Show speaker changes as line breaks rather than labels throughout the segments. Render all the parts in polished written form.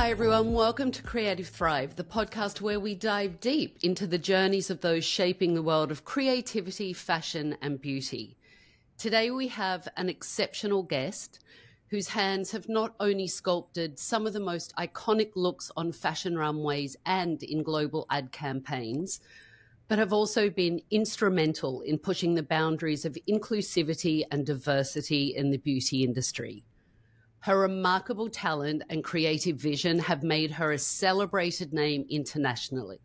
Hi everyone, welcome to Creative Thrive, the podcast where we dive deep into the journeys of those shaping the world of creativity, fashion and beauty. Today we have an exceptional guest whose hands have not only sculpted some of the most iconic looks on fashion runways and in global ad campaigns, but have also been instrumental in pushing the boundaries of inclusivity and diversity in the beauty industry. Her remarkable talent and creative vision have made her a celebrated name internationally.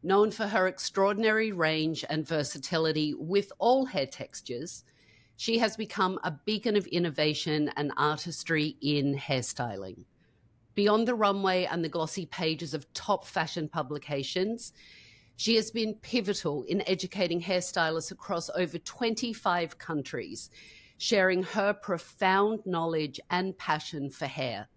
Known for her extraordinary range and versatility with all hair textures, she has become a beacon of innovation and artistry in hairstyling. Beyond the runway and the glossy pages of top fashion publications, she has been pivotal in educating hairstylists across over 25 countries, sharing her profound knowledge and passion for hair.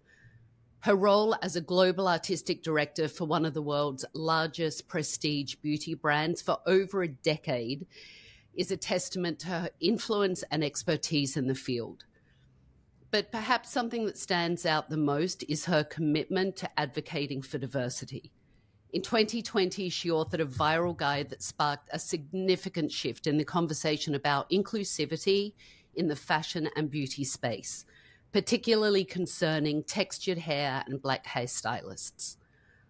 Her role as a global artistic director for one of the world's largest prestige beauty brands for over a decade is a testament to her influence and expertise in the field. But perhaps something that stands out the most is her commitment to advocating for diversity. In 2020, she authored a viral guide that sparked a significant shift in the conversation about inclusivity in the fashion and beauty space, particularly concerning textured hair and Black hairstylists.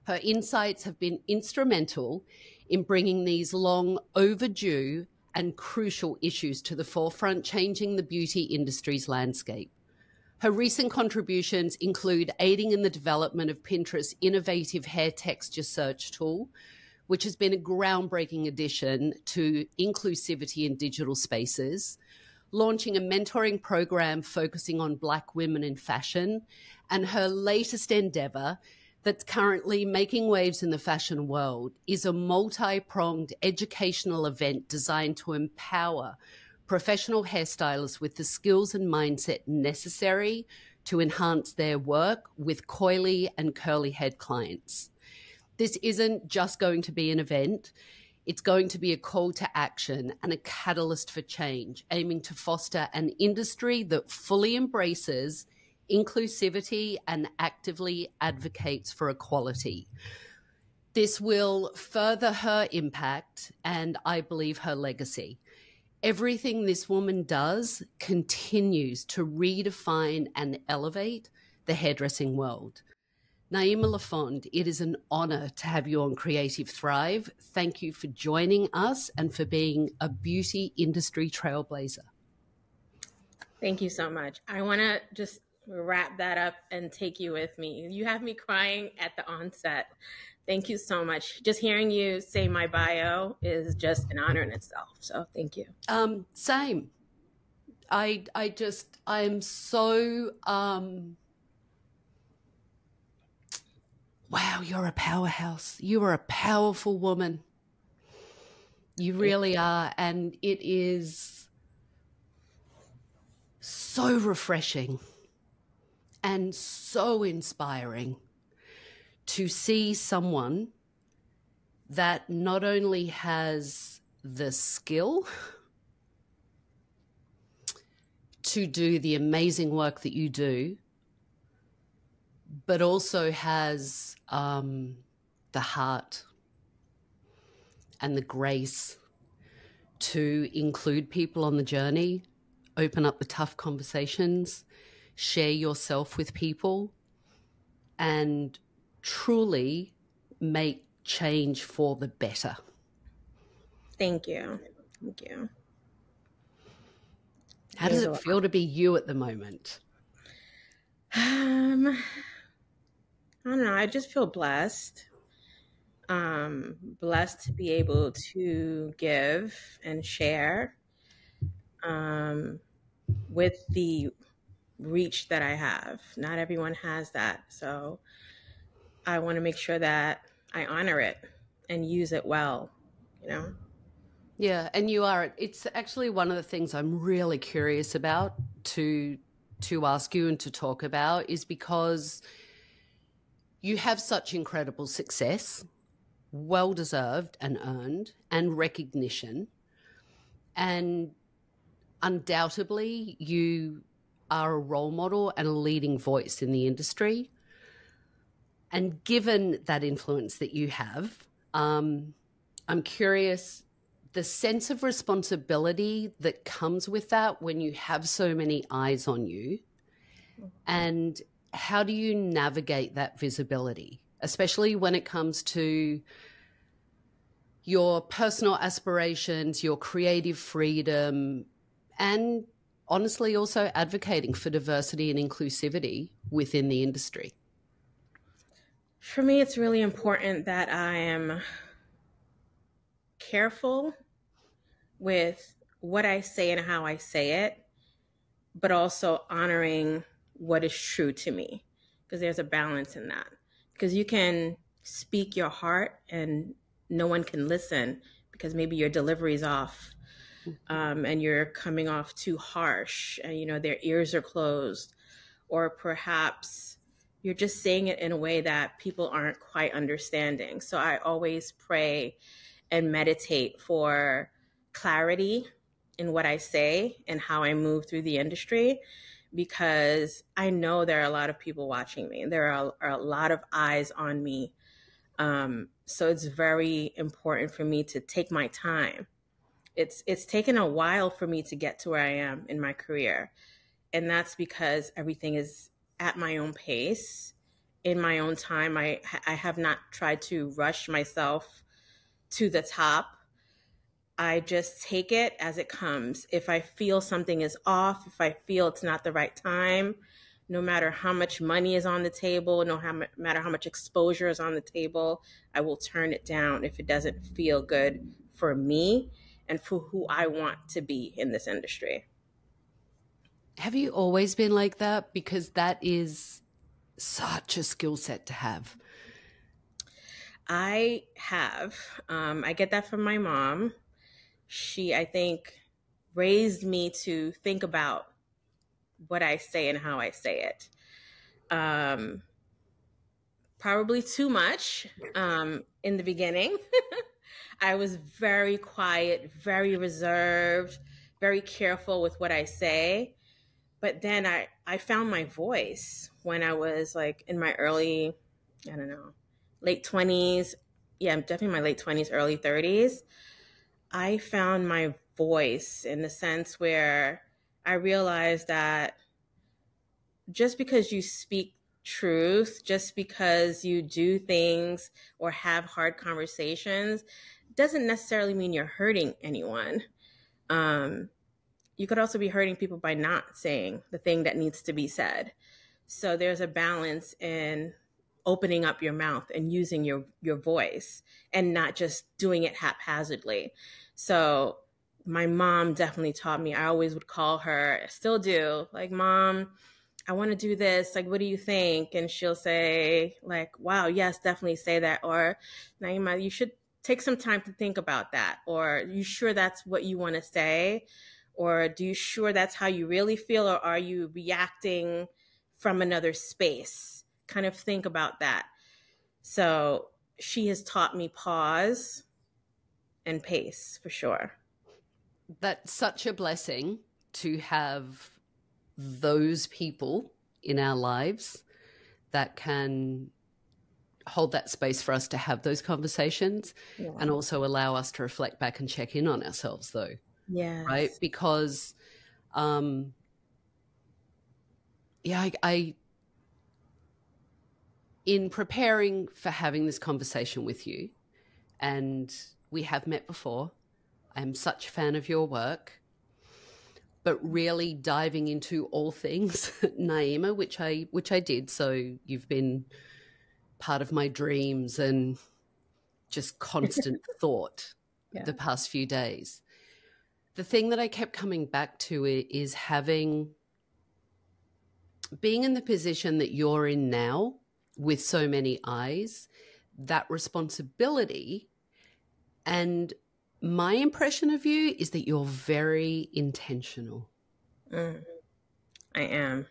Her insights have been instrumental in bringing these long overdue and crucial issues to the forefront, changing the beauty industry's landscape. Her recent contributions include aiding in the development of Pinterest's innovative hair texture search tool, which has been a groundbreaking addition to inclusivity in digital spaces, launching a mentoring program focusing on Black women in fashion, and her latest endeavor that's currently making waves in the fashion world is a multi-pronged educational event designed to empower professional hairstylists with the skills and mindset necessary to enhance their work with coily and curly head clients. This isn't just going to be an event. It's going to be a call to action and a catalyst for change, aiming to foster an industry that fully embraces inclusivity and actively advocates for equality. This will further her impact and, I believe, her legacy. Everything this woman does continues to redefine and elevate the hairdressing world. Naeemah Lafond, it is an honor to have you on Creative Thrive. Thank you for joining us and for being a beauty industry trailblazer.
Thank you so much. I want to just wrap that up and take you with me. You have me crying at the onset. Thank you so much. Just hearing you say my bio is just an honor in itself. So thank you.
Same. I'm so, wow, you're a powerhouse. You are a powerful woman. You really are. And it is so refreshing and so inspiring to see someone that not only has the skill to do the amazing work that you do, but also has the heart and the grace to include people on the journey, open up the tough conversations, share yourself with people, and truly make change for the better.
Thank you. Thank you.
How does it feel to be you at the moment?
I don't know. I just feel blessed. Blessed to be able to give and share with the reach that I have. Not everyone has that. So I want to make sure that I honor it and use it well, you know?
Yeah, and you are. It's actually one of the things I'm really curious about to ask you and to talk about is because you have such incredible success, well-deserved and earned, and recognition. And undoubtedly, you are a role model and a leading voice in the industry. And given that influence that you have, I'm curious, the sense of responsibility that comes with that when you have so many eyes on you, and how do you navigate that visibility, especially when it comes to your personal aspirations, your creative freedom, and honestly also advocating for diversity and inclusivity within the industry?
For me, it's really important that I am careful with what I say and how I say it, but also honoring what is true to me, because there's a balance in that. Because you can speak your heart and no one can listen because maybe your delivery is off, and you're coming off too harsh, and their ears are closed, or perhaps you're just saying it in a way that people aren't quite understanding. So I always pray and meditate for clarity in what I say and how I move through the industry, because I know there are a lot of people watching me. There are a lot of eyes on me. So it's very important for me to take my time. It's taken a while for me to get to where I am in my career. And that's because everything is at my own pace, in my own time. I have not tried to rush myself to the top. I just take it as it comes. If I feel something is off, if I feel it's not the right time, no matter how much money is on the table, matter how much exposure is on the table, I will turn it down if it doesn't feel good for me and for who I want to be in this industry.
Have you always been like that? Because that is such a skill set to have.
I have. I get that from my mom. She, I think, raised me to think about what I say and how I say it. Probably too much in the beginning. I was very quiet, very reserved, very careful with what I say. But then I found my voice when I was like in my early, I don't know, late 20s. Yeah, definitely my late 20s, early 30s. I found my voice in the sense where I realized that just because you speak truth, just because you do things or have hard conversations, doesn't necessarily mean you're hurting anyone. You could also be hurting people by not saying the thing that needs to be said. So there's a balance in opening up your mouth and using your voice and not just doing it haphazardly. So my mom definitely taught me. I always would call her, I still do, like, Mom, I want to do this. Like, what do you think? And she'll say, like, wow, yes, definitely say that. Or, Naeemah, you should take some time to think about that. Or, you sure that's what you want to say? Or, do you sure that's how you really feel? Or are you reacting from another space? Kind of think about that. So she has taught me pause and pace for sure.
That's such a blessing to have those people in our lives that can hold that space for us to have those conversations, and also allow us to reflect back and check in on ourselves, though.
Yes.
Right? Because, I in preparing for having this conversation with you, and we have met before, I'm such a fan of your work, but really diving into all things Naeemah, which I did. So you've been part of my dreams and just constant thought the past few days. The thing that I kept coming back to is being in the position that you're in now with so many eyes, that responsibility. And my impression of you is that you're very intentional.
I am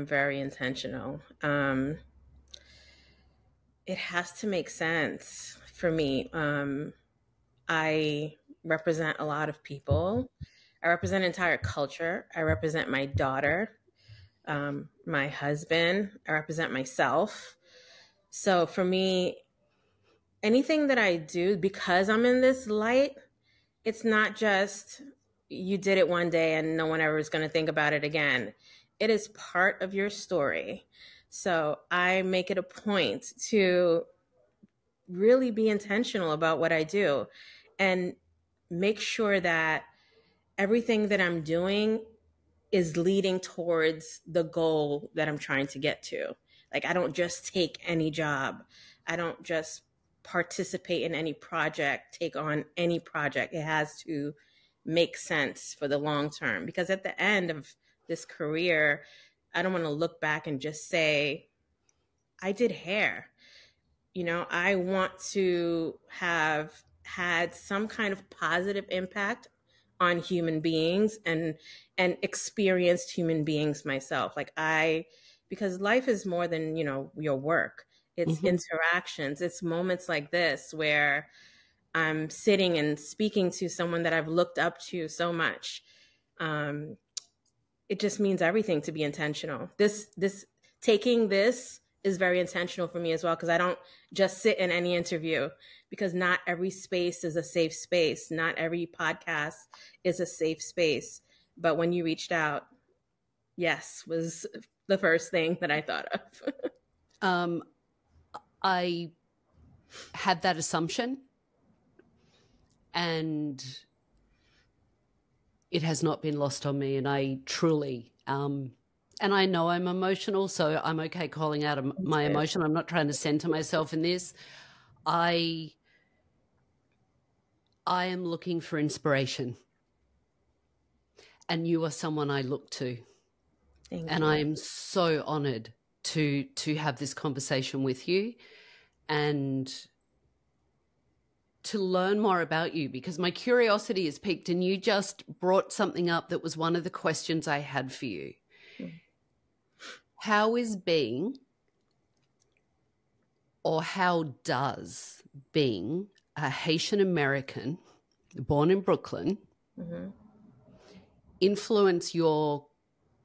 very intentional. It has to make sense for me. I represent a lot of people. I represent an entire culture. I represent my daughter, my husband. I represent myself. So for me, anything that I do, because I'm in this light, it's not just you did it one day and no one ever is going to think about it again. It is part of your story. So I make it a point to really be intentional about what I do and make sure that everything that I'm doing is leading towards the goal that I'm trying to get to. Like, I don't just take any job. I don't just participate in any project, take on any project. It has to make sense for the long term. Because at the end of this career, I don't want to look back and just say, I did hair. I want to have had some kind of positive impact on human beings and experienced human beings myself. Because life is more than, your work. It's interactions. It's moments like this where I'm sitting and speaking to someone that I've looked up to so much. It just means everything to be intentional. This taking this is very intentional for me as well, because I don't just sit in any interview, because not every space is a safe space. Not every podcast is a safe space. But when you reached out, yes, was the first thing that I thought of.
I had that assumption, and it has not been lost on me. And I truly, and I know I'm emotional, so I'm okay calling out my emotion. I'm not trying to center myself in this. I am looking for inspiration, and you are someone I look to. And I am so honored to have this conversation with you and to learn more about you, because my curiosity is piqued, and you just brought something up that was one of the questions I had for you. How is being, or how does being a Haitian American born in Brooklyn influence your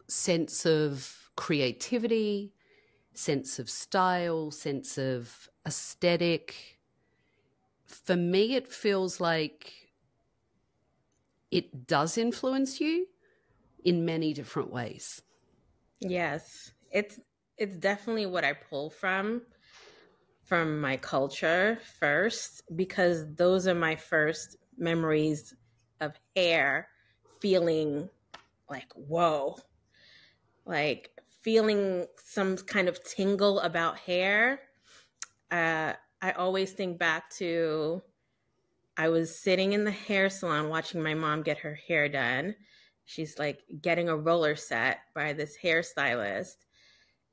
sense of creativity, sense of style, sense of aesthetic? For me, it feels like it does influence you in many different ways.
Yes, it's definitely what I pull from my culture first, because those are my first memories of hair, feeling like, whoa, like feeling some kind of tingle about hair. I always think back to, I was sitting in the hair salon watching my mom get her hair done. She's like getting a roller set by this hairstylist.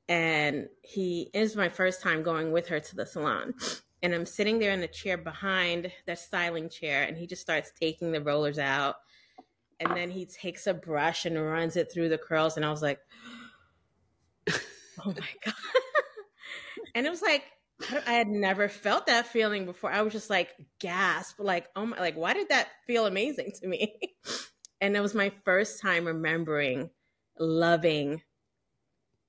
And it was my first time going with her to the salon. And I'm sitting there in the chair behind the styling chair, and he just starts taking the rollers out. And then he takes a brush and runs it through the curls. And I was like, oh my God. And it was like, I had never felt that feeling before. I was just like, gasp, like, oh my, like, why did that feel amazing to me? And it was my first time remembering loving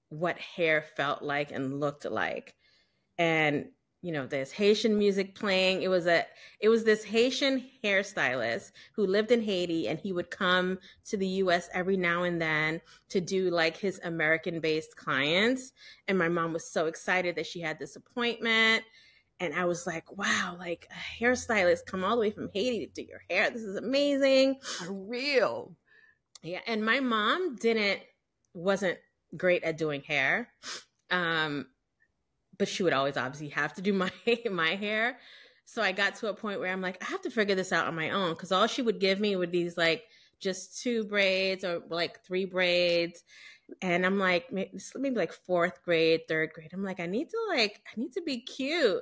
what hair felt like and looked like. And, there's Haitian music playing. It was this Haitian hairstylist who lived in Haiti, and he would come to the US every now and then to do like his American-based clients. And my mom was so excited that she had this appointment. And I was like, wow, like a hairstylist come all the way from Haiti to do your hair. This is amazing.
Real.
Yeah. And my mom wasn't great at doing hair. But she would always obviously have to do my hair. So I got to a point where I'm like, I have to figure this out on my own. Cause all she would give me were these like just 2 braids or like 3 braids. And I'm like, maybe like 4th grade, 3rd grade. I'm like, I need to be cute.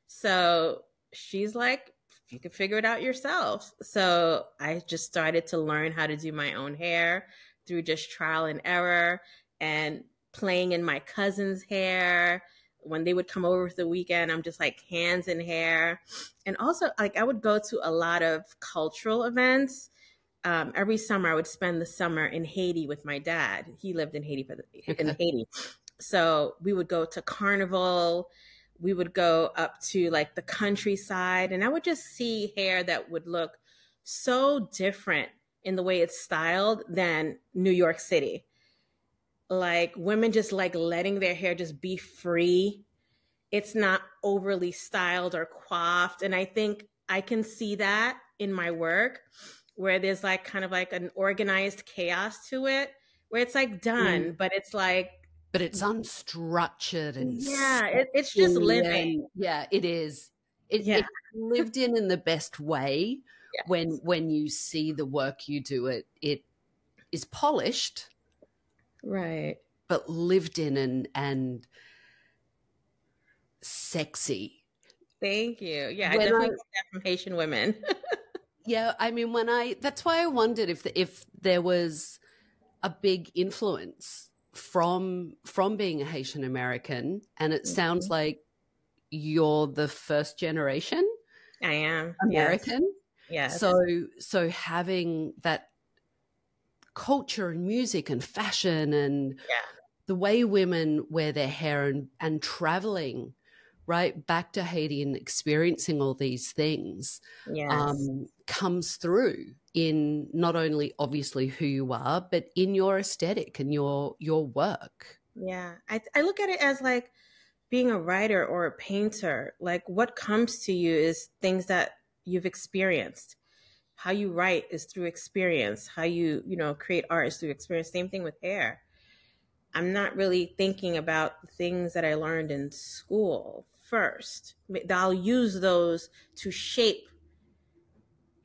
So she's like, you can figure it out yourself. So I just started to learn how to do my own hair through just trial and error and playing in my cousin's hair. When they would come over for the weekend, I'm just like hands in hair. And also, like, I would go to a lot of cultural events. Every summer, I would spend the summer in Haiti with my dad. He lived in Haiti in Haiti. So we would go to Carnival. we would go up to like the countryside, and I would just see hair that would look so different in the way it's styled than New York City. Like women just like letting their hair just be free. It's not overly styled or coiffed. And I think I can see that in my work where there's like kind of like an organized chaos to it, where it's like done, but it's like,
but it's unstructured and
yeah, it's just living.
Yeah, it is. It's lived in the best way. Yes. When you see the work you do, it is polished,
right,
but lived in and sexy.
Thank you. Yeah, I definitely get that from Haitian women.
Yeah, I mean, that's why I wondered if there was a big influence from being a Haitian American, and it sounds like you're the first generation.
I am
American.
Yes.
So having that culture and music and fashion and the way women wear their hair and traveling right back to Haiti and experiencing all these things comes through in not only obviously who you are, but in your aesthetic and your work.
Yeah. I look at it as like being a writer or a painter. Like what comes to you is things that you've experienced. How you write is through experience. How you create art is through experience. Same thing with hair. I'm not really thinking about the things that I learned in school first. I'll use those to shape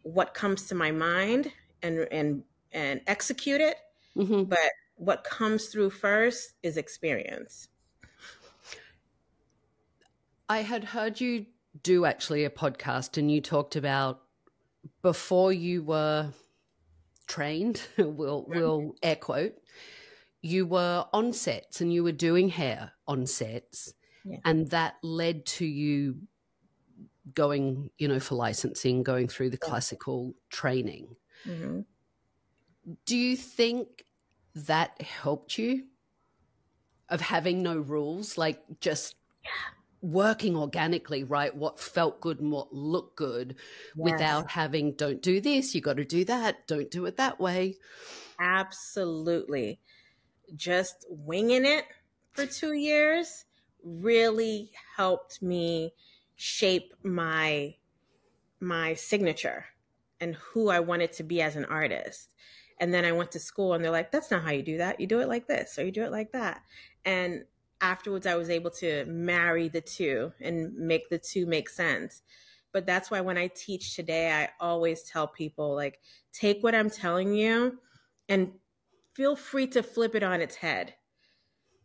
what comes to my mind and execute it. Mm-hmm. But what comes through first is experience.
I had heard you do actually a podcast, and you talked about before you were trained, we'll air quote, you were on sets and you were doing hair on sets, and that led to you going, for licensing, going through the classical training. Mm-hmm. Do you think that helped you, of having no rules, like just working organically, right? What felt good and what looked good without having, don't do this, you got to do that, don't do it that way.
Absolutely. Just winging it for 2 years really helped me shape my signature and who I wanted to be as an artist. And then I went to school and they're like, that's not how you do that. You do it like this or you do it like that. And afterwards, I was able to marry the two and make the two make sense. But that's why when I teach today, I always tell people, like, take what I'm telling you and feel free to flip it on its head.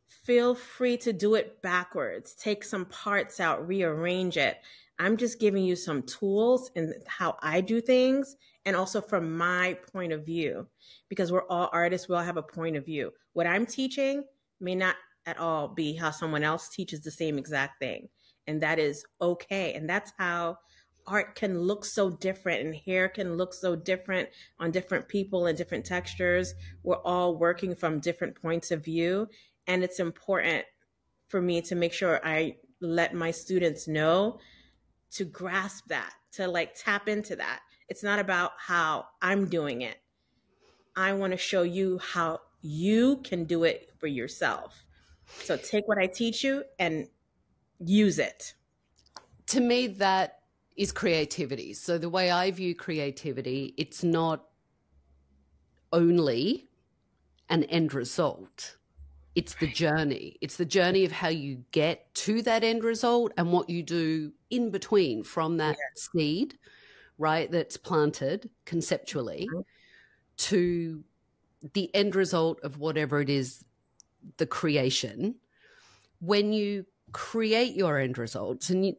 Feel free to do it backwards. Take some parts out, rearrange it. I'm just giving you some tools in how I do things, and also from my point of view, because we're all artists. We all have a point of view. What I'm teaching may not at all be how someone else teaches the same exact thing. And that is okay. And that's how art can look so different and hair can look so different on different people and different textures. We're all working from different points of view. And it's important for me to make sure I let my students know to grasp that, to like tap into that. It's not about how I'm doing it. I want to show you how you can do it for yourself. So take what I teach you and use it.
To me, that is creativity. So the way I view creativity, it's not only an end result. It's the journey. It's the journey of how you get to that end result and what you do in between from that seed, right, that's planted conceptually to the end result of whatever it is, the creation. When you create your end results, and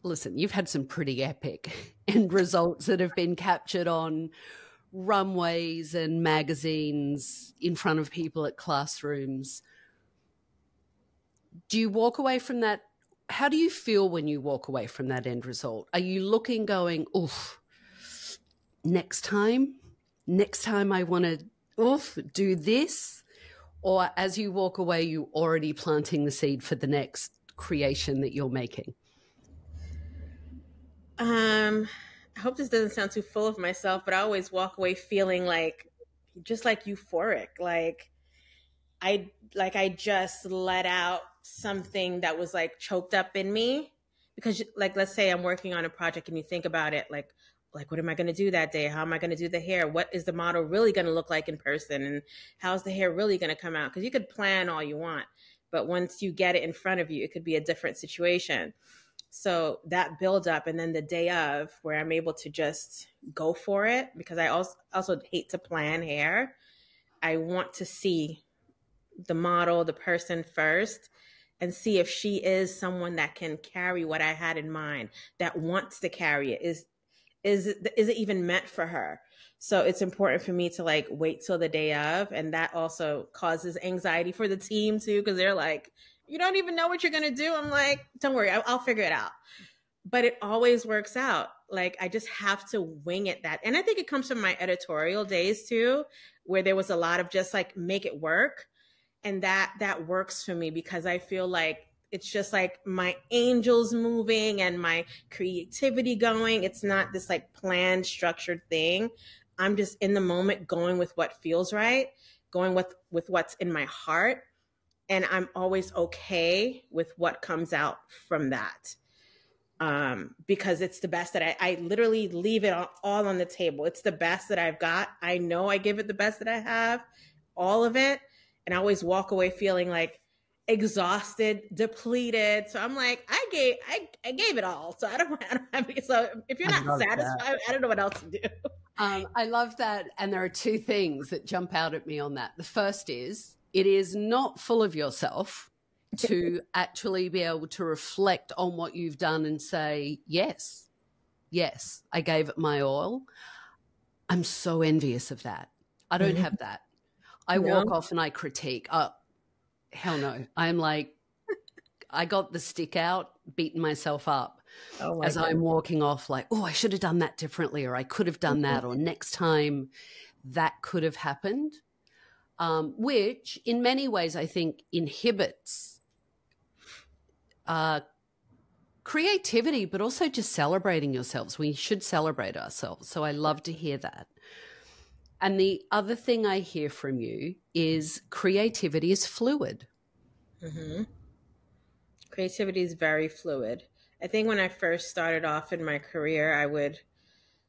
listen, you've had some pretty epic end results that have been captured on runways and magazines in front of people at classrooms. Do you walk away from that? How do you feel when you walk away from that end result? Are you looking going, oof, next time I want to do this? Or as you walk away, you already planting the seed for the next creation that you're making?
I hope this doesn't sound too full of myself, but I always walk away feeling like just like euphoric. I just let out something that was like choked up in me, because like, let's say I'm working on a project and you think about it, like what am I going to do that day? How am I going to do the hair? What is the model really going to look like in person? And how's the hair really going to come out? Because you could plan all you want, but once you get it in front of you, it could be a different situation. So that build up, and then the day of, where I'm able to just go for it, because I also hate to plan hair. I want to see the model, the person first, and see if she is someone that can carry what I had in mind, that wants to carry it. Is it even meant for her? So it's important for me to like wait till the day of, and that also causes anxiety for the team too, because they're like, you don't even know what you're gonna do. I'm like, don't worry, I'll figure it out. But it always works out. Like, I just have to wing it. And I think it comes from my editorial days too, where there was a lot of just like make it work. And that works for me, because I feel like it's just like my angels moving and my creativity going. It's not this like planned, structured thing. I'm just in the moment, going with what feels right, going with what's in my heart. And I'm always okay with what comes out from that. Because it's the best that I literally leave it all on the table. It's the best that I've got. I know I give it the best that I have, all of it. And I always walk away feeling like exhausted, depleted. So I'm like, I gave it all. So I don't have, so if you're not satisfied, I don't know what else to do.
I love that. And there are two things that jump out at me on that. The first is, it is not full of yourself to actually be able to reflect on what you've done and say, yes, I gave it my all. I'm so envious of that. I don't have that. I walk off and I critique. Oh, hell no. I'm like, I got the stick out, beating myself up as God. I'm walking off like, oh, I should have done that differently, or I could have done that, or next time that could have happened, which in many ways I think inhibits creativity, but also just celebrating yourselves. We should celebrate ourselves. So I love to hear that. And the other thing I hear from you is creativity is fluid.
Mm-hmm. Creativity is very fluid. I think when I first started off in my career, I would,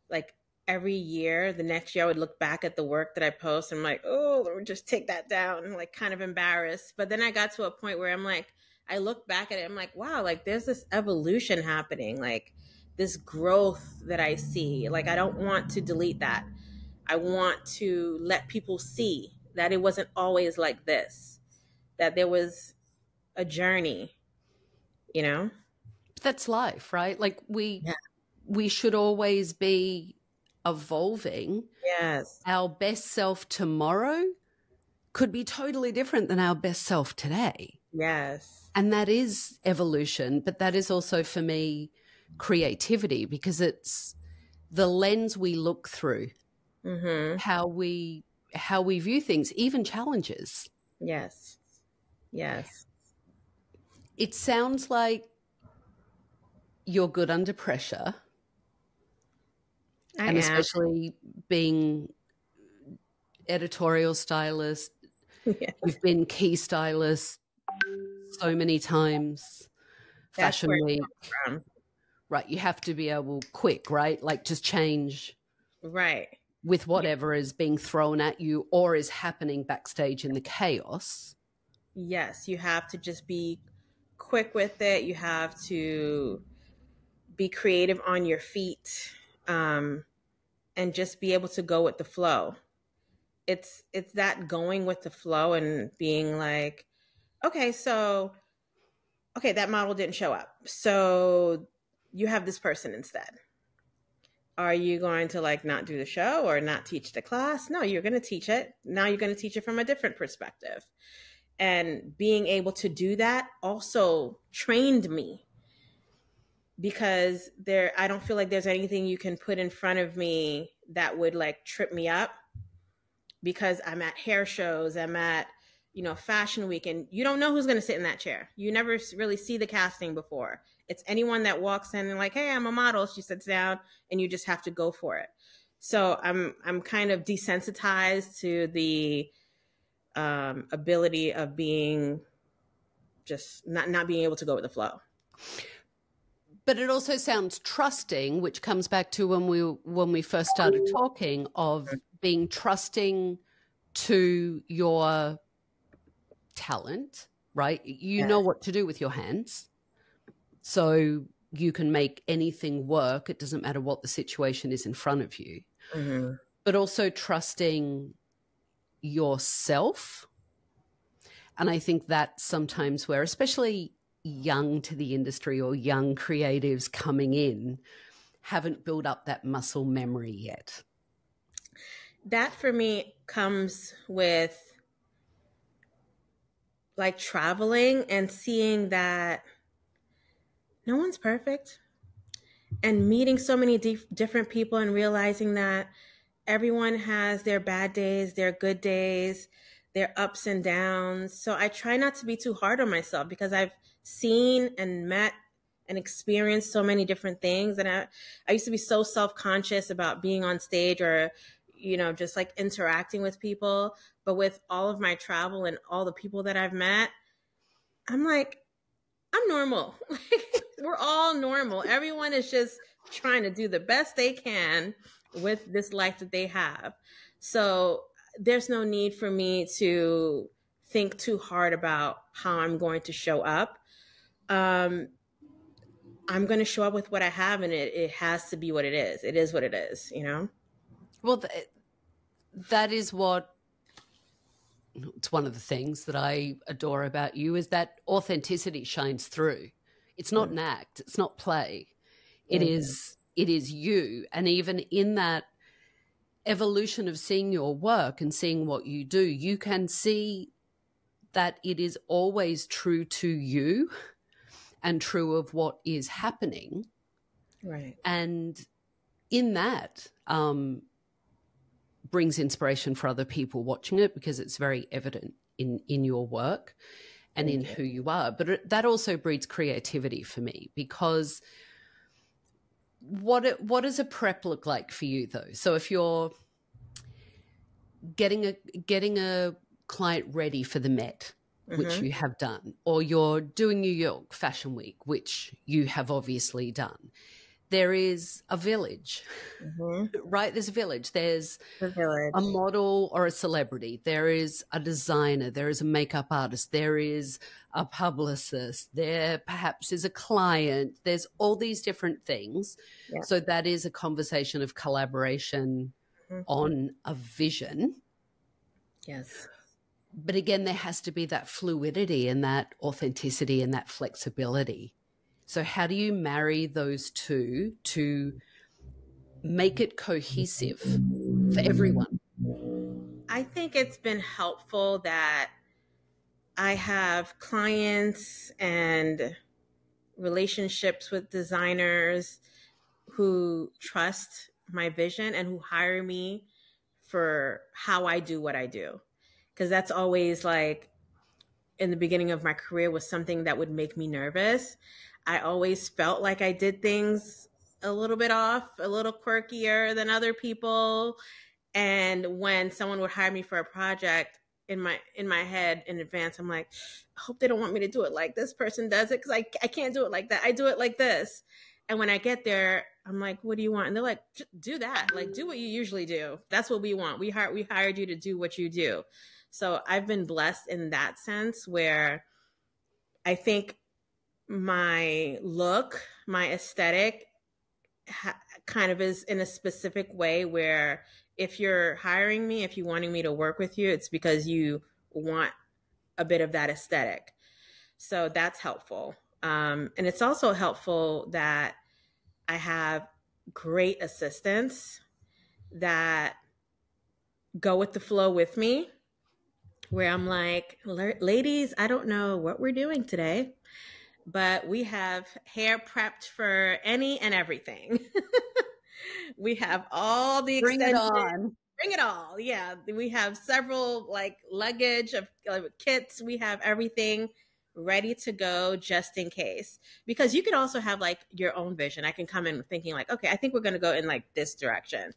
like, every year, the next year, I would look back at the work that I post and I'm like, oh, let me just take that down. I'm like kind of embarrassed. But then I got to a point where I'm like, I look back at it, I'm like, wow, like there's this evolution happening, like this growth that I see. Like, I don't want to delete that. I want to let people see that it wasn't always like this, that there was a journey, you know?
That's life, right? Like we should always be evolving.
Yes.
Our best self tomorrow could be totally different than our best self today.
Yes.
And that is evolution, but that is also for me creativity, because it's the lens we look through. Mm-hmm. How we view things, even challenges.
Yes.
It sounds like you're good under pressure.
I am.
Especially being editorial stylist. Yes. You've been key stylist so many times.
That's
Fashion Week. Right. You have to be able quick, right? Like just change.
Right.
With whatever is being thrown at you or is happening backstage in the chaos.
Yes, you have to just be quick with it. You have to be creative on your feet, and just be able to go with the flow. It's that going with the flow and being like, okay, that model didn't show up. So you have this person instead. Are you going to like not do the show or not teach the class? No, you're going to teach it. Now you're going to teach it from a different perspective. And being able to do that also trained me, because I don't feel like there's anything you can put in front of me that would like trip me up, because I'm at hair shows, I'm at Fashion Week, and you don't know who's going to sit in that chair. You never really see the casting before. It's anyone that walks in and like, hey, I'm a model. She sits down and you just have to go for it. So I'm kind of desensitized to the ability of being just not being able to go with the flow.
But it also sounds trusting, which comes back to when we first started talking, of being trusting to your talent, right? You know what to do with your hands. So you can make anything work. It doesn't matter what the situation is in front of you. Mm-hmm. But also trusting yourself. And I think that's sometimes where, especially young to the industry or young creatives coming in, haven't built up that muscle memory yet.
That for me comes with like traveling and seeing that no one's perfect, and meeting so many different people and realizing that everyone has their bad days, their good days, their ups and downs. So I try not to be too hard on myself because I've seen and met and experienced so many different things. And I used to be so self-conscious about being on stage or, just like interacting with people. But with all of my travel and all the people that I've met, I'm like, I'm normal. We're all normal. Everyone is just trying to do the best they can with this life that they have. So there's no need for me to think too hard about how I'm going to show up. I'm going to show up with what I have, and it has to be what it is. It is what it is,
Well, that is what, it's one of the things that I adore about you, is that authenticity shines through. It's not an act. It's not play. It is you. And even in that evolution of seeing your work and seeing what you do, you can see that it is always true to you and true of what is happening.
Right.
And in that brings inspiration for other people watching it, because it's very evident in your work and in who you are. But that also breeds creativity for me, because what does a prep look like for you, though? So if you're getting a client ready for the Met, which you have done, or you're doing New York Fashion Week, which you have obviously done, there is a village, right? There's a village. There's a model or a celebrity. There is a designer. There is a makeup artist. There is a publicist. There perhaps is a client. There's all these different things. Yeah. So that is a conversation of collaboration on a vision.
Yes.
But again, there has to be that fluidity and that authenticity and that flexibility. So how do you marry those two to make it cohesive for everyone?
I think it's been helpful that I have clients and relationships with designers who trust my vision and who hire me for how I do what I do. Because that's always, like, in the beginning of my career, was something that would make me nervous. I always felt like I did things a little bit off, a little quirkier than other people. And when someone would hire me for a project, in my head in advance, I'm like, I hope they don't want me to do it like this person does it, because I can't do it like that. I do it like this. And when I get there, I'm like, what do you want? And they're like, do that. Like, do what you usually do. That's what we want. We hired you to do what you do. So I've been blessed in that sense, where I think my look, my aesthetic kind of is in a specific way, where if you're hiring me, if you're wanting me to work with you, it's because you want a bit of that aesthetic. So that's helpful. And it's also helpful that I have great assistants that go with the flow with me, where I'm like, ladies, I don't know what we're doing today, but we have hair prepped for any and everything. We have all the extensions. Bring it all. Yeah. We have several like luggage of kits. We have everything ready to go just in case. Because you could also have like your own vision. I can come in thinking like, okay, I think we're going to go in like this direction.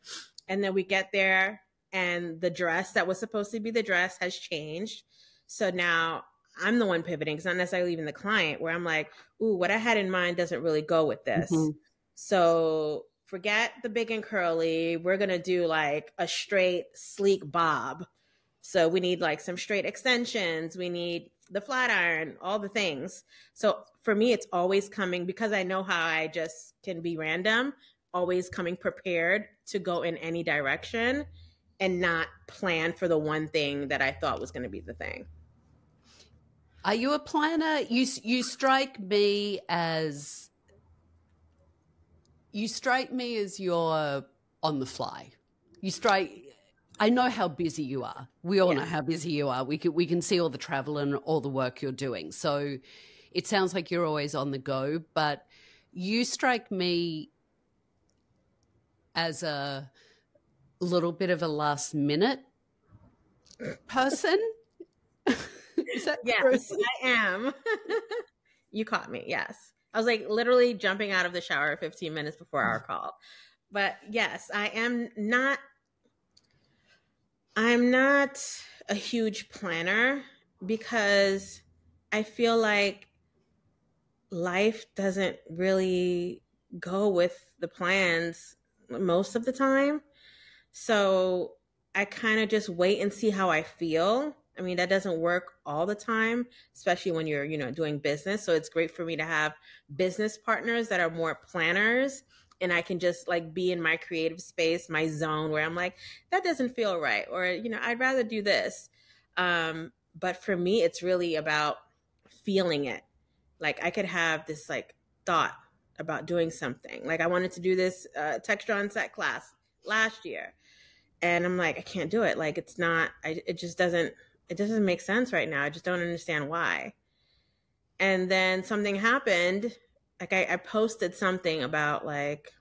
And then we get there and the dress that was supposed to be the dress has changed. So now I'm the one pivoting. It's not necessarily even the client where I'm like, ooh, what I had in mind doesn't really go with this.
Mm-hmm.
So forget the big and curly. We're going to do like a straight, sleek bob. So we need like some straight extensions. We need the flat iron, all the things. So for me, it's always coming because I know how I just can be random, always coming prepared to go in any direction and not plan for the one thing that I thought was going to be the thing.
Are you a planner? You strike me as you're on the fly. I know how busy you are. We all know how busy you are. We can see all the travel and all the work you're doing. So it sounds like you're always on the go, but you strike me as a little bit of a last minute person. Is that true?
Yes, I am. You caught me. Yes. I was like literally jumping out of the shower 15 minutes before our call. But yes, I'm not a huge planner because I feel like life doesn't really go with the plans most of the time. So I kind of just wait and see how I feel. I mean, that doesn't work all the time, especially when you're, doing business. So it's great for me to have business partners that are more planners and I can just like be in my creative space, my zone where I'm like, that doesn't feel right. Or, I'd rather do this. But for me, it's really about feeling it. Like I could have this like thought about doing something. Like I wanted to do this texture on set class last year. And I'm like, I can't do it. Like it doesn't make sense right now. I just don't understand why. And then something happened. Like I posted something about like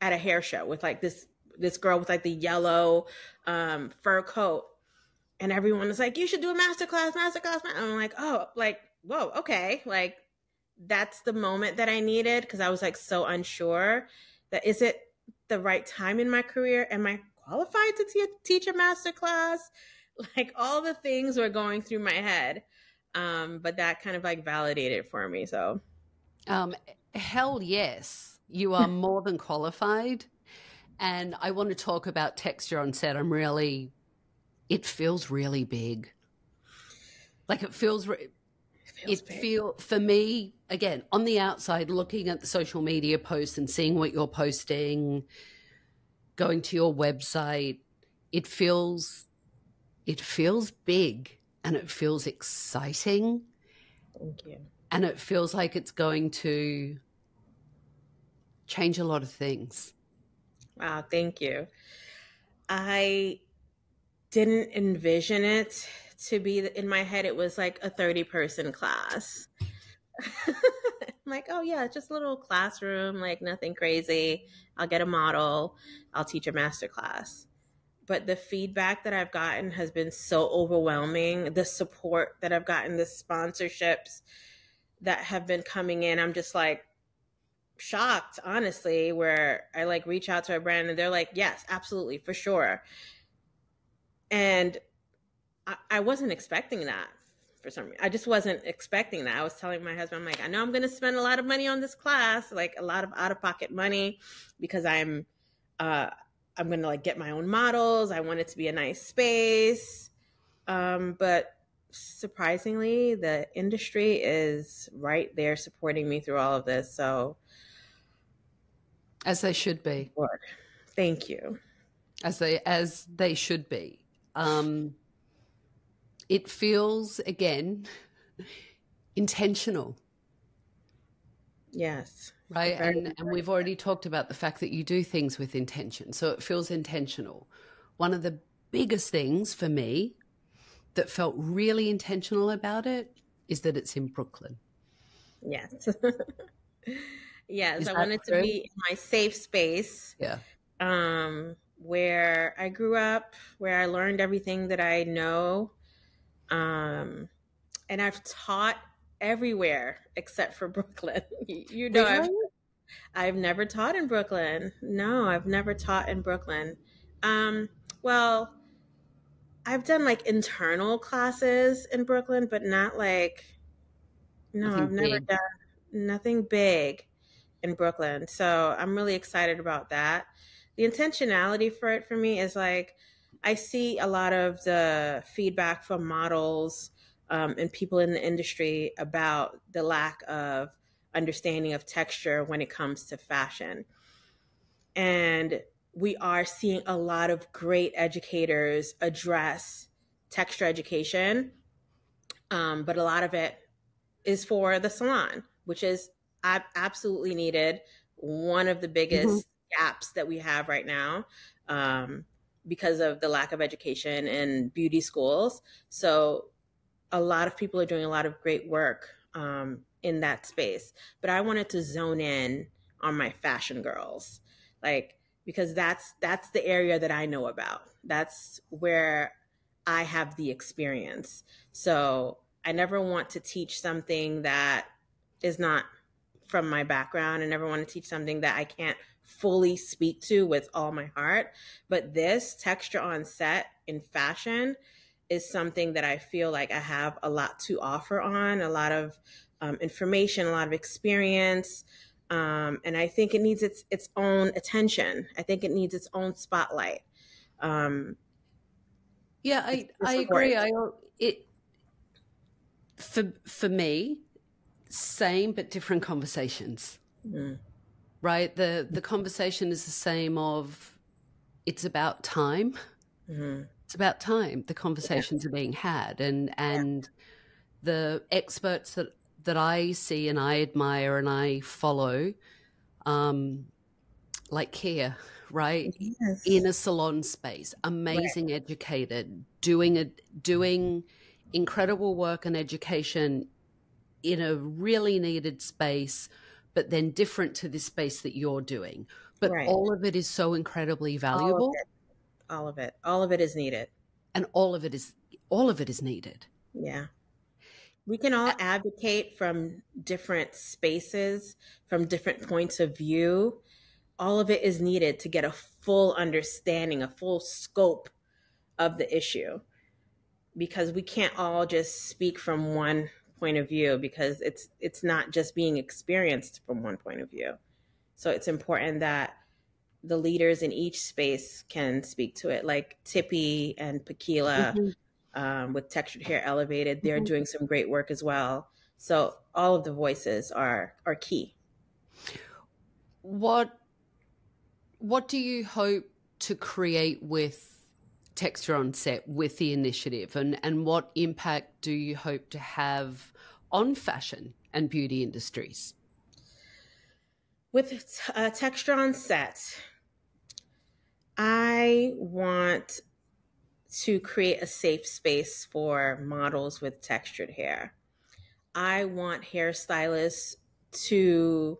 at a hair show with like this girl with like the yellow fur coat. And everyone was like, you should do a masterclass. I'm like, oh, like, whoa, okay. Like that's the moment that I needed because I was like so unsure that is it the right time in my career? Am I qualified to teach a masterclass? Like all the things were going through my head. But that kind of like validated for me. So
hell yes, you are more than qualified. And I want to talk about texture on set. It feels really big. Like it feels for me, again, on the outside, looking at the social media posts and seeing what you're posting, going to your website, it feels big and it feels exciting.
Thank you.
And it feels like it's going to change a lot of things.
Wow, thank you. I didn't envision it to be in my head. It was like a 30-person class. I'm like, oh yeah, just a little classroom, like nothing crazy. I'll get a model. I'll teach a master class. But the feedback that I've gotten has been so overwhelming. The support that I've gotten, the sponsorships that have been coming in, I'm just like shocked, honestly, where I like reach out to a brand and they're like, yes, absolutely, for sure. And I wasn't expecting that for some reason. I just wasn't expecting that. I was telling my husband, I'm like, I know I'm going to spend a lot of money on this class, like a lot of out-of-pocket money because I'm going to like get my own models. I want it to be a nice space. But surprisingly, the industry is right there supporting me through all of this. So
as they should be.
Lord, thank you.
As they should be. It feels, again, intentional.
Yes.
Right. And we've already talked about the fact that you do things with intention. So it feels intentional. One of the biggest things for me that felt really intentional about it is that it's in Brooklyn.
Yes. Yes. I wanted to be in my safe space.
Yeah.
where I grew up, where I learned everything that I know. And I've taught everywhere except for Brooklyn. You know,
Really?
I've never taught in Brooklyn. No, I've never taught in Brooklyn. Um, well, I've done like internal classes in Brooklyn, but not like, no,
Nothing
I've never
big.
done nothing big in Brooklyn. So I'm really excited about that. The intentionality for it for me is like, I see a lot of the feedback from models and people in the industry about the lack of understanding of texture when it comes to fashion. And we are seeing a lot of great educators address texture education, but a lot of it is for the salon, which is absolutely needed. One of the
Mhm.
biggest gaps that we have right now because of the lack of education in beauty schools. So a lot of people are doing a lot of great work in that space. But I wanted to zone in on my fashion girls, like because that's the area that I know about. That's where I have the experience. So I never want to teach something that is not from my background. I never want to teach something that I can't fully speak to with all my heart. But this texture on set in fashion is something that I feel like I have a lot to offer on, a lot of information, a lot of experience. And I think it needs its own attention. I think it needs its own spotlight. Um,
Yeah,
it's
I agree.
important.
It for me, same but different conversations.
Mm-hmm.
Right? The conversation is the same of it's about time.
Mm-hmm.
It's about time. The
Yeah.
conversations are being had,
Yeah.
and the experts that I see and I admire and I follow, um, like Kia, right? In
Yes.
a salon space,
Right.
amazing educated, doing incredible work and education in a really needed space, but then different to this space that you're doing. But
Right.
all of it is so incredibly
All of
valuable,
it. All of it. All of it is needed.
and all of it is needed.
Yeah. We can all advocate from different spaces, from different points of view. All of it is needed to get a full understanding, a full scope of the issue, because we can't all just speak from one point of view, because it's not just being experienced from one point of view. So it's important that the leaders in each space can speak to it, like Tippy and Pakila
Mhm,
with Textured Hair Elevated. They're
mhm.
doing some great work as well. So all of the voices are key.
What what do you hope to create with Texture on Set with the initiative, and what impact do you hope to have on fashion and beauty industries?
With Texture on Set, I want to create a safe space for models with textured hair. I want hairstylists to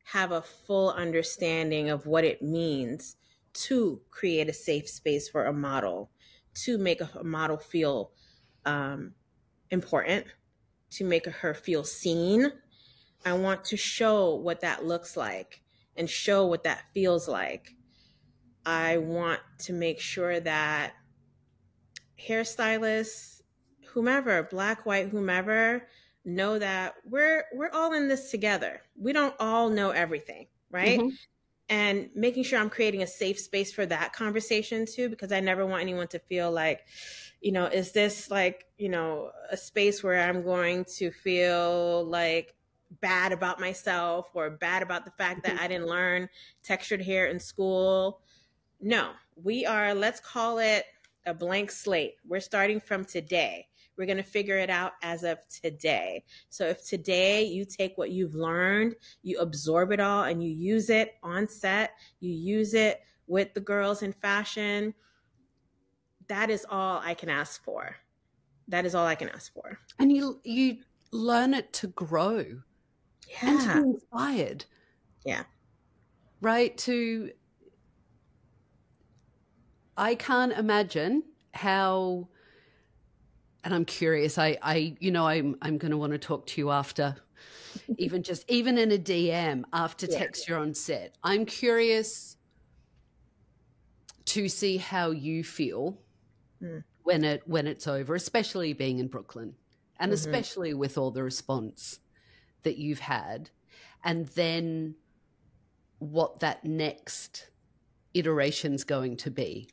have a full understanding of what it means to create a safe space for a model, to make a model feel um, important, to make her feel seen. I want to show what that looks like and show what that feels like. I want to make sure that hairstylists, whomever, black, white, whomever, know that we're all in this together. We don't all know everything, right?
Hmm.
And making sure I'm creating a safe space for that conversation too, because I never want anyone to feel like, is this like, a space where I'm going to feel like bad about myself or bad about the fact that I didn't learn textured hair in school. No, let's call it a blank slate. We're starting from today. We're going to figure it out as of today. So if today you take what you've learned, you absorb it all, and you use it on set, you use it with the girls in fashion, that is all I can ask for. That is all I can ask for.
And you learn it to grow and to be
Yeah.
inspired,
Yeah.
right? To I can't imagine how, and I'm curious, I'm going to want to talk to you after, even in a DM after text you're on set. I'm curious to see how you feel when it's over, especially being in Brooklyn and especially with all the response that you've had, and then what that next iteration's going to be.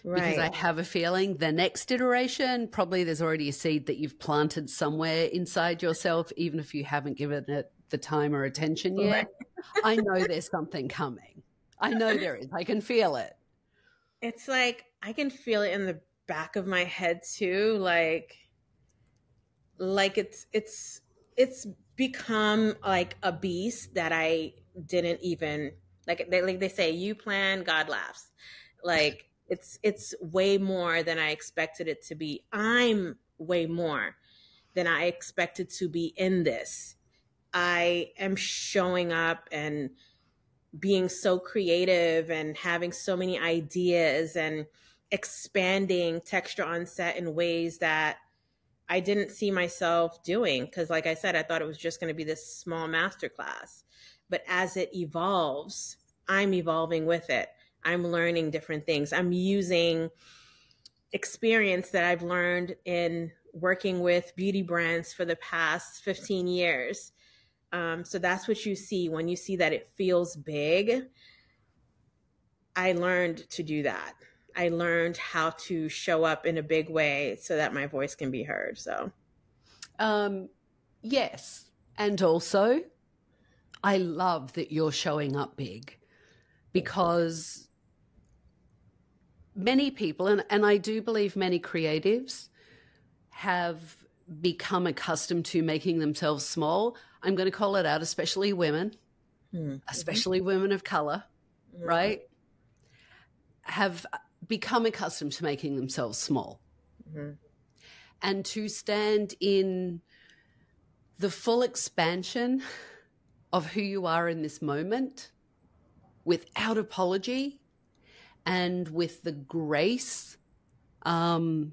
Right. Because I have a feeling the next iteration, probably there's already a seed that you've planted somewhere inside yourself, even if you haven't given it the time or attention yet. Right. I know there's something coming. I know there is. I can feel it.
It's like I can feel it in the back of my head too. Like it's become like a beast that I didn't even like they say, you plan, God laughs. Like it's way more than I expected it to be. I'm way more than I expected to be in this. I am showing up and being so creative and having so many ideas and expanding texture on set in ways that I didn't see myself doing. Because like I said, I thought it was just going to be this small masterclass. But as it evolves, I'm evolving with it. I'm learning different things. I'm using experience that I've learned in working with beauty brands for the past 15 years. So that's what you see when you see that it feels big. I learned to do that. I learned how to show up in a big way so that my voice can be heard. So,
yes. And also, I love that you're showing up big, because many people, and I do believe many creatives, have become accustomed to making themselves small. I'm going to call it out, especially women, especially women of color, right? Have become accustomed to making themselves small. And to stand in the full expansion of who you are in this moment without apology and with the grace and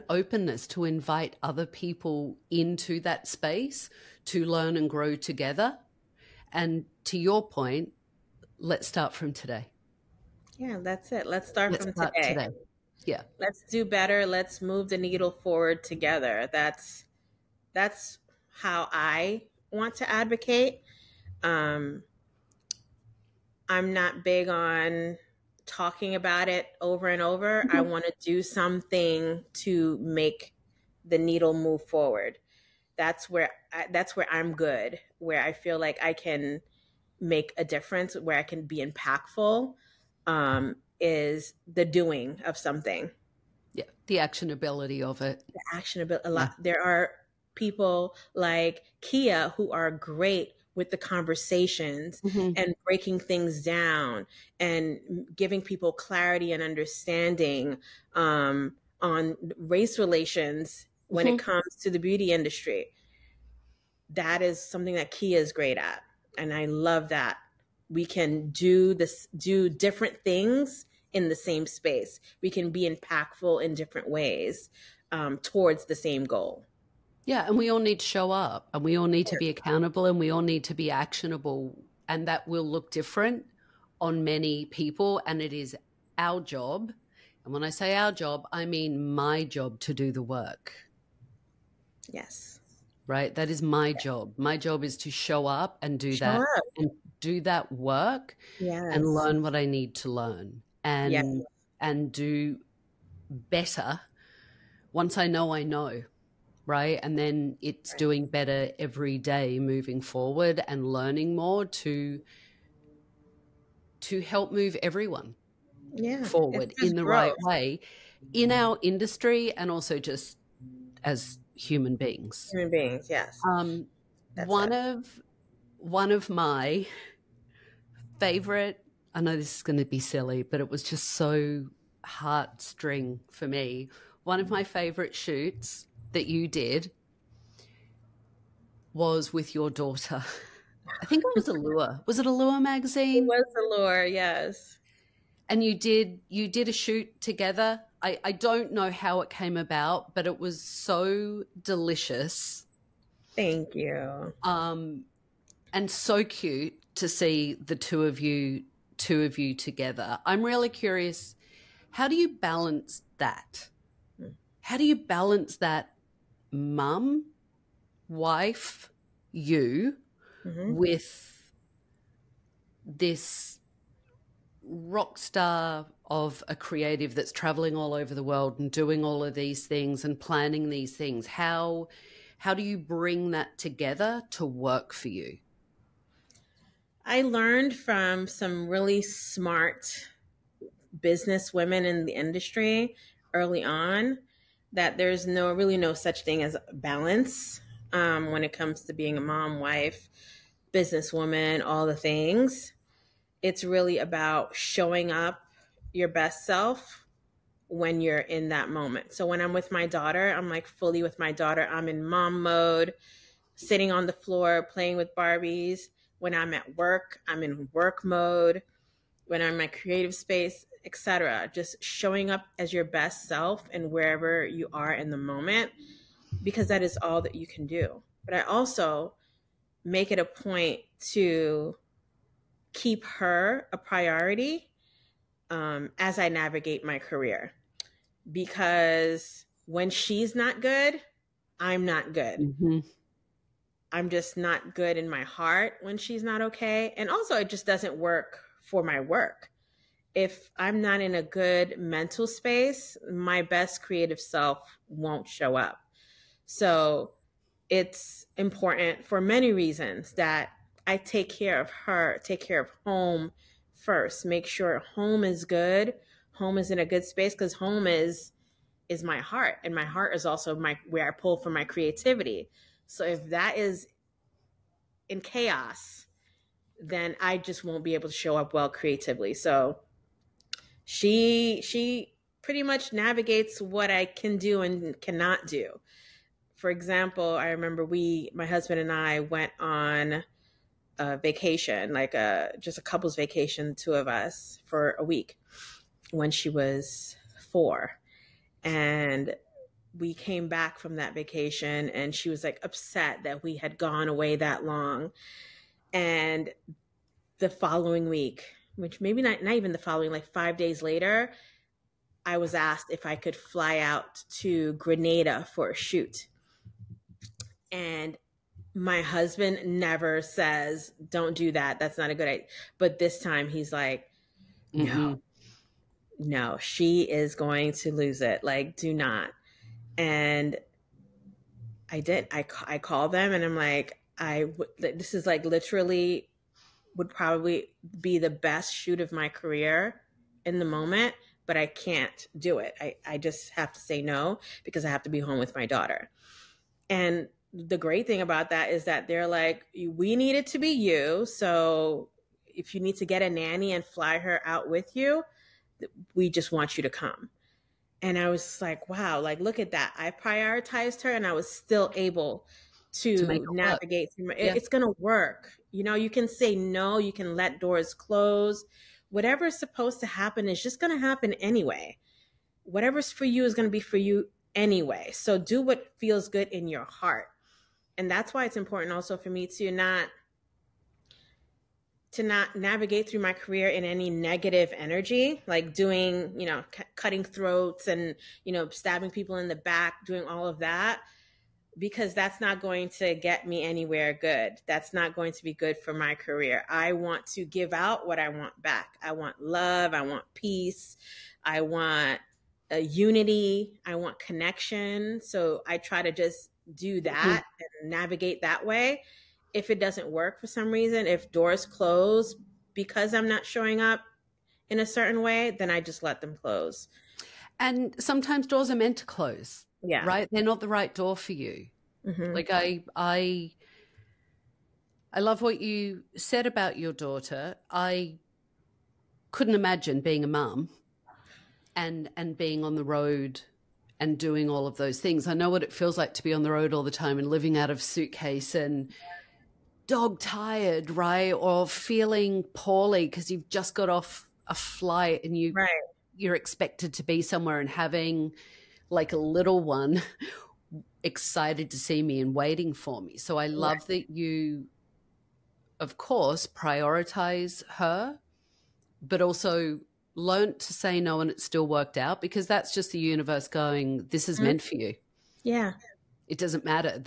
openness to invite other people into that space to learn and grow together. And to your point, let's start from today.
Yeah, that's it. Let's start from today.
Yeah.
Let's do better. Let's move the needle forward together. That's how I want to advocate. I'm not big on talking about it over and over. I want to do something to make the needle move forward. That's where I'm good, where I feel like I can make a difference, where I can be impactful, is the doing of something.
Yeah, the actionability of it.
The actionability. There are people like Kia who are great with the conversations and breaking things down and giving people clarity and understanding on race relations when it comes to the beauty industry. That is something that Kia is great at. And I love that we can do different things in the same space. We can be impactful in different ways towards the same goal.
Yeah, and we all need to show up, and we all need to be accountable, and we all need to be actionable, and that will look different on many people, and it is our job. And when I say our job, I mean my job to do the work.
Yes.
Right? That is my job. My job is to show up and do that work and learn what I need to learn and do better once I know, right? And then it's doing better every day moving forward and learning more to help move everyone forward in the right way in our industry and also just as human beings.
Human beings, yes.
One of my favorite, I know this is going to be silly, but it was just so heartstring for me. One of my favorite shoots that you did was with your daughter. I think it was Allure. Was it Allure magazine?
It was Allure, yes.
And you did a shoot together. I don't know how it came about, but it was so delicious.
Thank you.
And so cute to see the two of you together. I'm really curious, how do you balance that? How do you balance that mum, wife, you with this rock star of a creative that's traveling all over the world and doing all of these things and planning these things? How do you bring that together to work for you?
I learned from some really smart business women in the industry early on that there's really no such thing as balance when it comes to being a mom, wife, businesswoman, all the things. It's really about showing up your best self when you're in that moment. So when I'm with my daughter, I'm like fully with my daughter. I'm in mom mode, sitting on the floor, playing with Barbies. When I'm at work, I'm in work mode. When I'm in my creative space, etc. Just showing up as your best self and wherever you are in the moment, because that is all that you can do. But I also make it a point to keep her a priority as I navigate my career. Because when she's not good, I'm not good.
Mm-hmm.
I'm just not good in my heart when she's not okay. And also, it just doesn't work for my work. If I'm not in a good mental space, my best creative self won't show up. So it's important for many reasons that I take care of her, take care of home first, make sure home is good, home is in a good space, because home is my heart, and my heart is also where I pull from my creativity. So if that is in chaos, then I just won't be able to show up well creatively. So she pretty much navigates what I can do and cannot do. For example, I remember my husband and I went on a vacation, like just a couple's vacation, the two of us, for a week when she was 4. And we came back from that vacation and she was like upset that we had gone away that long. And the following week, which maybe not even the following, like 5 days later, I was asked if I could fly out to Grenada for a shoot. And my husband never says, don't do that. That's not a good idea. But this time he's like, no, she is going to lose it. Like, do not. And I did. I called them and I'm like, this is like literally would probably be the best shoot of my career in the moment, but I can't do it. I just have to say no because I have to be home with my daughter. And the great thing about that is that they're like, we need it to be you. So if you need to get a nanny and fly her out with you, we just want you to come. And I was like, wow, like, look at that. I prioritized her and I was still able to navigate through. It's going to work. You know, you can say no, you can let doors close. Whatever's supposed to happen is just going to happen anyway. Whatever's for you is going to be for you anyway. So do what feels good in your heart. And that's why it's important also for me to not navigate through my career in any negative energy, like doing, cutting throats and, stabbing people in the back, doing all of that, because that's not going to get me anywhere good. That's not going to be good for my career. I want to give out what I want back. I want love. I want peace. I want a unity. I want connection. So I try to just do that and navigate that way. If it doesn't work for some reason, if doors close because I'm not showing up in a certain way, then I just let them close.
And sometimes doors are meant to close. Yeah. Right? They're not the right door for you. Mm-hmm. Like I love what you said about your daughter. I couldn't imagine being a mum and being on the road and doing all of those things. I know what it feels like to be on the road all the time and living out of suitcase and dog tired, right? Or feeling poorly because you've just got off a flight and
Right.
you're expected to be somewhere, and having like a little one excited to see me and waiting for me. So I love that you, of course, prioritize her, but also learned to say no, and it still worked out, because that's just the universe going, this is meant for you.
Yeah.
It doesn't matter.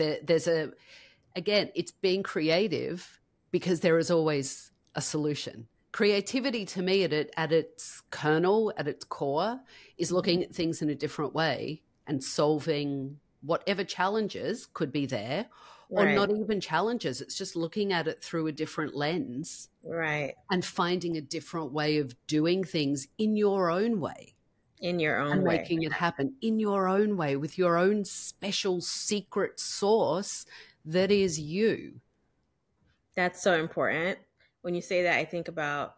Again, it's being creative, because there is always a solution. Creativity to me at its kernel, at its core, is looking at things in a different way and solving whatever challenges could be there, or not even challenges. It's just looking at it through a different lens.
Right.
And finding a different way of doing things in your own way.
In your own
and
way.
Making it happen in your own way, with your own special secret sauce that is you.
That's so important. When you say that, I think about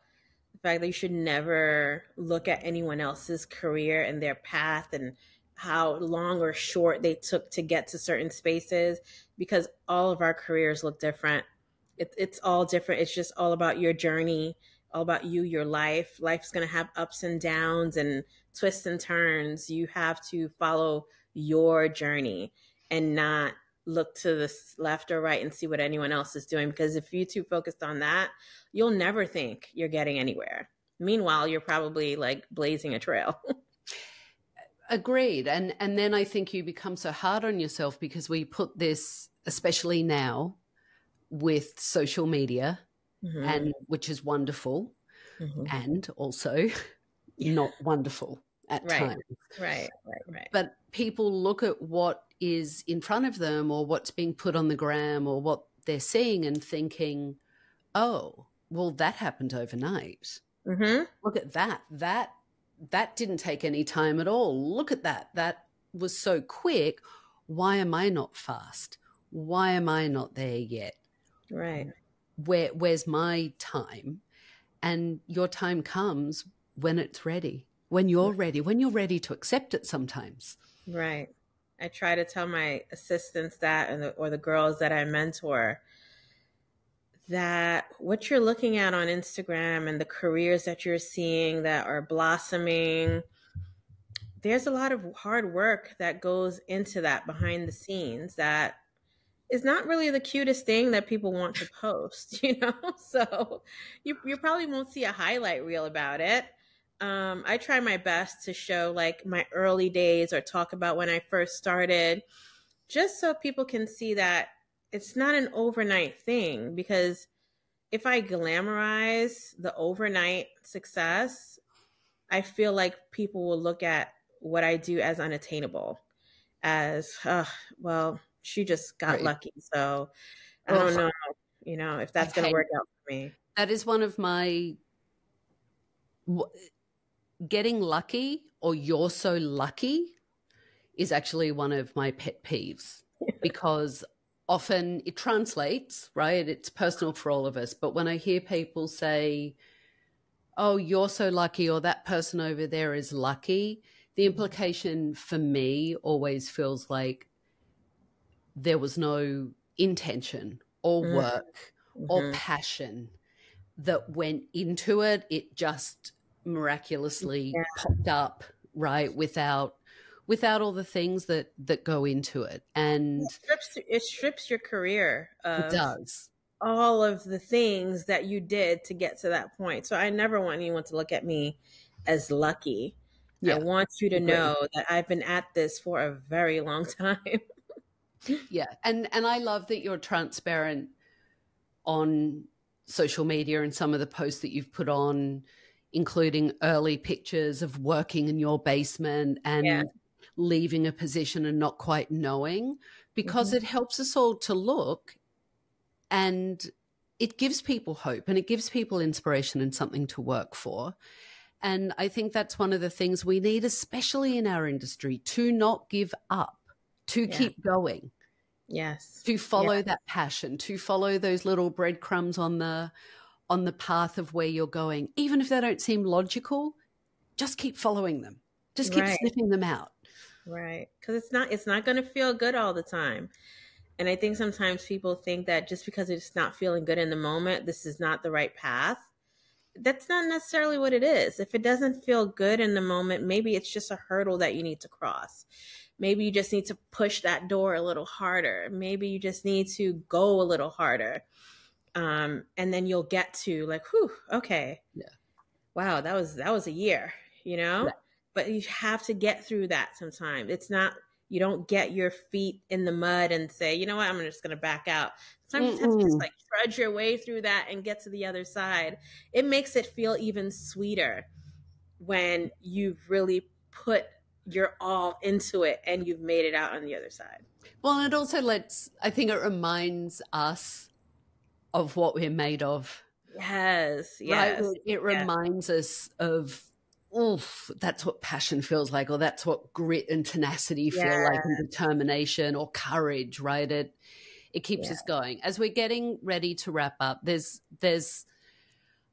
the fact that you should never look at anyone else's career and their path and how long or short they took to get to certain spaces, because all of our careers look different. It's all different. It's just all about your journey, all about you, your life. Life's going to have ups and downs and twists and turns. You have to follow your journey and not look to the left or right and see what anyone else is doing. Because if you're too focused on that, you'll never think you're getting anywhere. Meanwhile, you're probably like blazing a trail.
Agreed. And then I think you become so hard on yourself, because we put this, especially now with social media, and which is wonderful, and also not wonderful at times.
Right.
But people look at what is in front of them, or what's being put on the gram, or what they're seeing, and thinking, oh, well, that happened overnight. Look at that. That didn't take any time at all. Look at that. That was so quick. Why am I not fast? Why am I not there yet?
Right.
Where's my time? And your time comes when it's ready, when you're ready to accept it sometimes.
Right. I try to tell my assistants that, or the girls that I mentor, that what you're looking at on Instagram and the careers that you're seeing that are blossoming, there's a lot of hard work that goes into that behind the scenes that is not really the cutest thing that people want to post, So you probably won't see a highlight reel about it. I try my best to show like my early days, or talk about when I first started, just so people can see that it's not an overnight thing. Because if I glamorize the overnight success, I feel like people will look at what I do as unattainable, as, well, she just got lucky. So I don't know, if that's going to work out for me.
That is one of my, getting lucky, or you're so lucky, is actually one of my pet peeves, because often it translates, right? It's personal for all of us. But when I hear people say, oh, you're so lucky, or that person over there is lucky, the implication for me always feels like there was no intention or work or passion that went into it. It just miraculously popped up, right? Without all the things that go into it. And
it strips your career of,
it does,
all of the things that you did to get to that point. So I never want anyone to look at me as lucky. I want you to know that I've been at this for a very long time.
Yeah. And I love that you're transparent on social media, and some of the posts that you've put on, including early pictures of working in your basement and leaving a position and not quite knowing, because it helps us all to look, and it gives people hope, and it gives people inspiration and something to work for. And I think that's one of the things we need, especially in our industry, to not give up, to keep going.
Yes.
To follow that passion, to follow those little breadcrumbs on the path of where you're going. Even if they don't seem logical, just keep following them. Just keep sniffing them out.
Right. Because it's not going to feel good all the time. And I think sometimes people think that just because it's not feeling good in the moment, this is not the right path. that's not necessarily what it is. If it doesn't feel good in the moment, maybe it's just a hurdle that you need to cross. Maybe you just need to push that door a little harder. Maybe you just need to go a little harder. And then you'll get to like, whew, okay.
Yeah.
Wow, that was a year,
Yeah.
But you have to get through that sometimes. It's not, you don't get your feet in the mud and say, you know what, I'm just going to back out. Sometimes you have to just like trudge your way through that and get to the other side. It makes it feel even sweeter when you've really put your all into it and you've made it out on the other side.
Well, and it also I think it reminds us of what we're made of.
Yes.
Right? It reminds us of, oof, that's what passion feels like, or that's what grit and tenacity feel like, and determination or courage, right? It keeps us going. As we're getting ready to wrap up, there's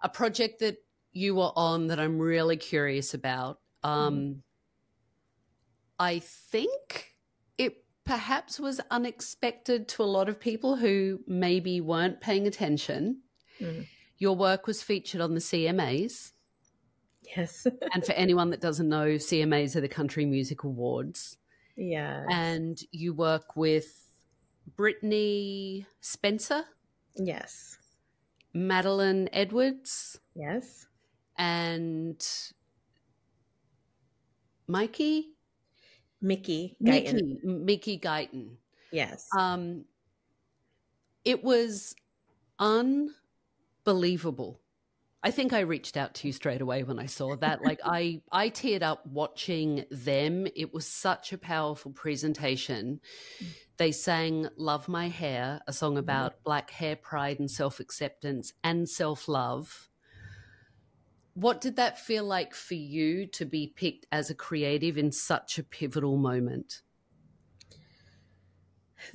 a project that you were on that I'm really curious about. I think it perhaps was unexpected to a lot of people who maybe weren't paying attention. Your work was featured on the CMAs.
Yes.
And for anyone that doesn't know, CMAs are the Country Music Awards.
Yes.
And you work with Brittany Spencer.
Yes.
Madeline Edwards.
Yes.
And Mickey Guyton.
Yes.
It was unbelievable. I think I reached out to you straight away when I saw that. Like I teared up watching them. It was such a powerful presentation. They sang Love My Hair, a song about Black hair pride and self-acceptance and self-love. What did that feel like for you to be picked as a creative in such a pivotal moment?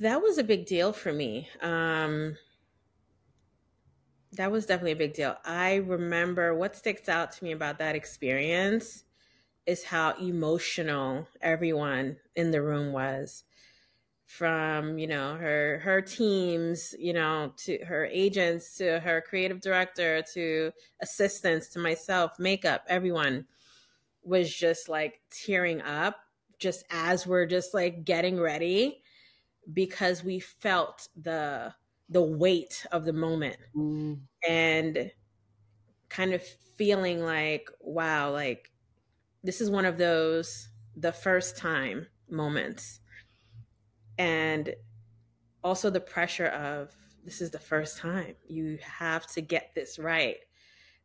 That was a big deal for me. That was definitely a big deal. I remember what sticks out to me about that experience is how emotional everyone in the room was. From, her teams, to her agents, to her creative director, to assistants, to myself, makeup, everyone was just like tearing up just as we're just like getting ready, because we felt the weight of the moment and kind of feeling like, wow, like this is one of those the first time moments. And also the pressure of, this is the first time, you have to get this right,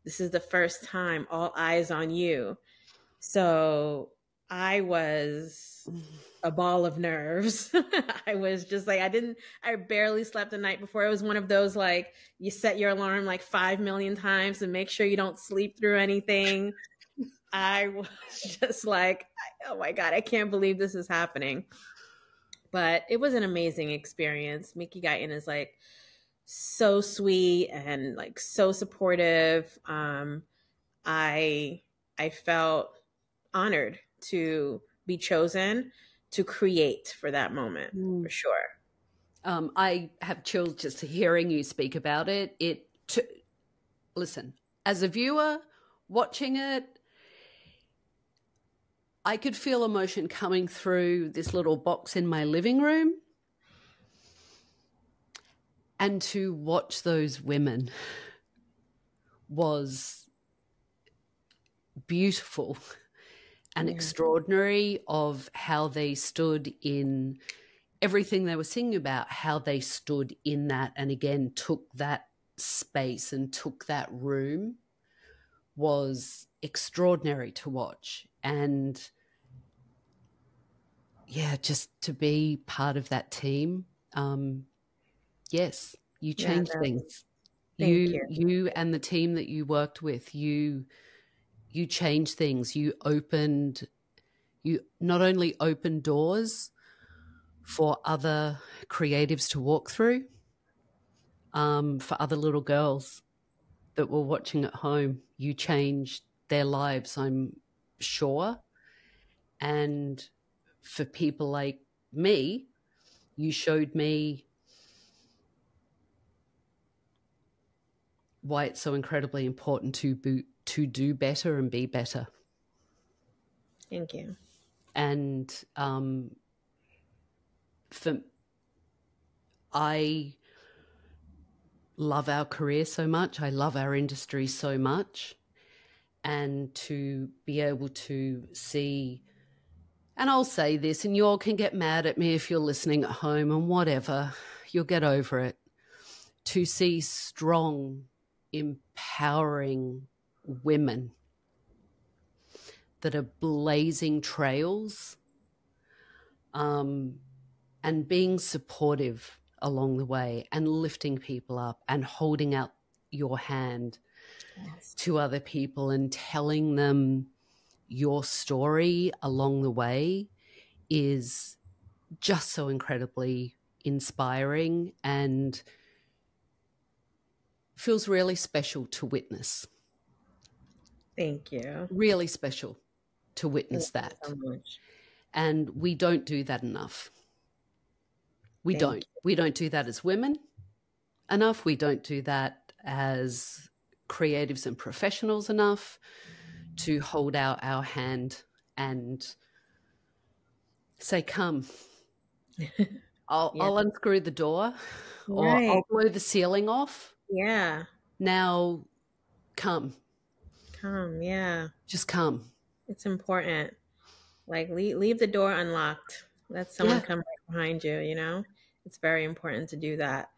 this is the first time, all eyes on you. So I was a ball of nerves. I was just like, I barely slept the night before. It was one of those, like, you set your alarm like 5 million times to make sure you don't sleep through anything. I was just like, oh my God, I can't believe this is happening. But it was an amazing experience. Mickey Guyton is like so sweet and like so supportive. I felt honored to be chosen to create for that moment, for sure.
I have chills just hearing you speak about it. Listen, as a viewer watching it, I could feel emotion coming through this little box in my living room. And to watch those women was beautiful and extraordinary, of how they stood in everything they were singing about, how they stood in that and again took that space and took that room, was extraordinary to watch. And yeah, just to be part of that team. Yes, you changed things.
Thank you.
You and the team that you worked with, you changed things. You not only opened doors for other creatives to walk through, for other little girls that were watching at home. You changed their lives, I'm sure. And for people like me, you showed me why it's so incredibly important to do better and be better.
Thank you.
And I love our career so much. I love our industry so much. And to be able to see, and I'll say this, and you all can get mad at me if you're listening at home and whatever, you'll get over it. To see strong, empowering women that are blazing trails, and being supportive along the way and lifting people up and holding out your hand to other people and telling them your story along the way is just so incredibly inspiring and feels really special to witness.
Thank you.
Really special to witness that.
Thank you so much.
And we don't do that enough. We don't do that as women enough. We don't do that as creatives and professionals enough to hold out our hand and say, come. I'll unscrew the door, or I'll blow the ceiling off.
Yeah.
Now come.
Come, yeah.
Just come.
It's important. Like leave the door unlocked. Let someone come right behind you, you know? It's very important to do that.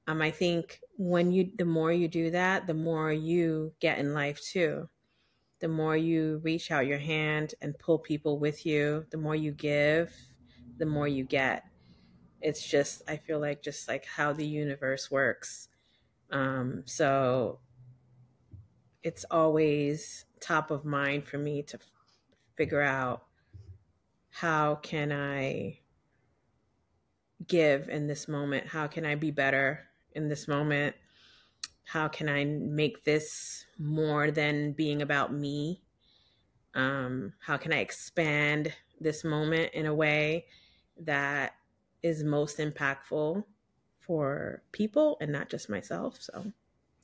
I think the more you do that, the more you get in life too. The more you reach out your hand and pull people with you, the more you give, the more you get. It's just, I feel like just like how the universe works. So it's always top of mind for me to figure out, how can I give in this moment? How can I be better in this moment? How can I make this more than being about me? How can I expand this moment in a way that is most impactful for people and not just myself? So,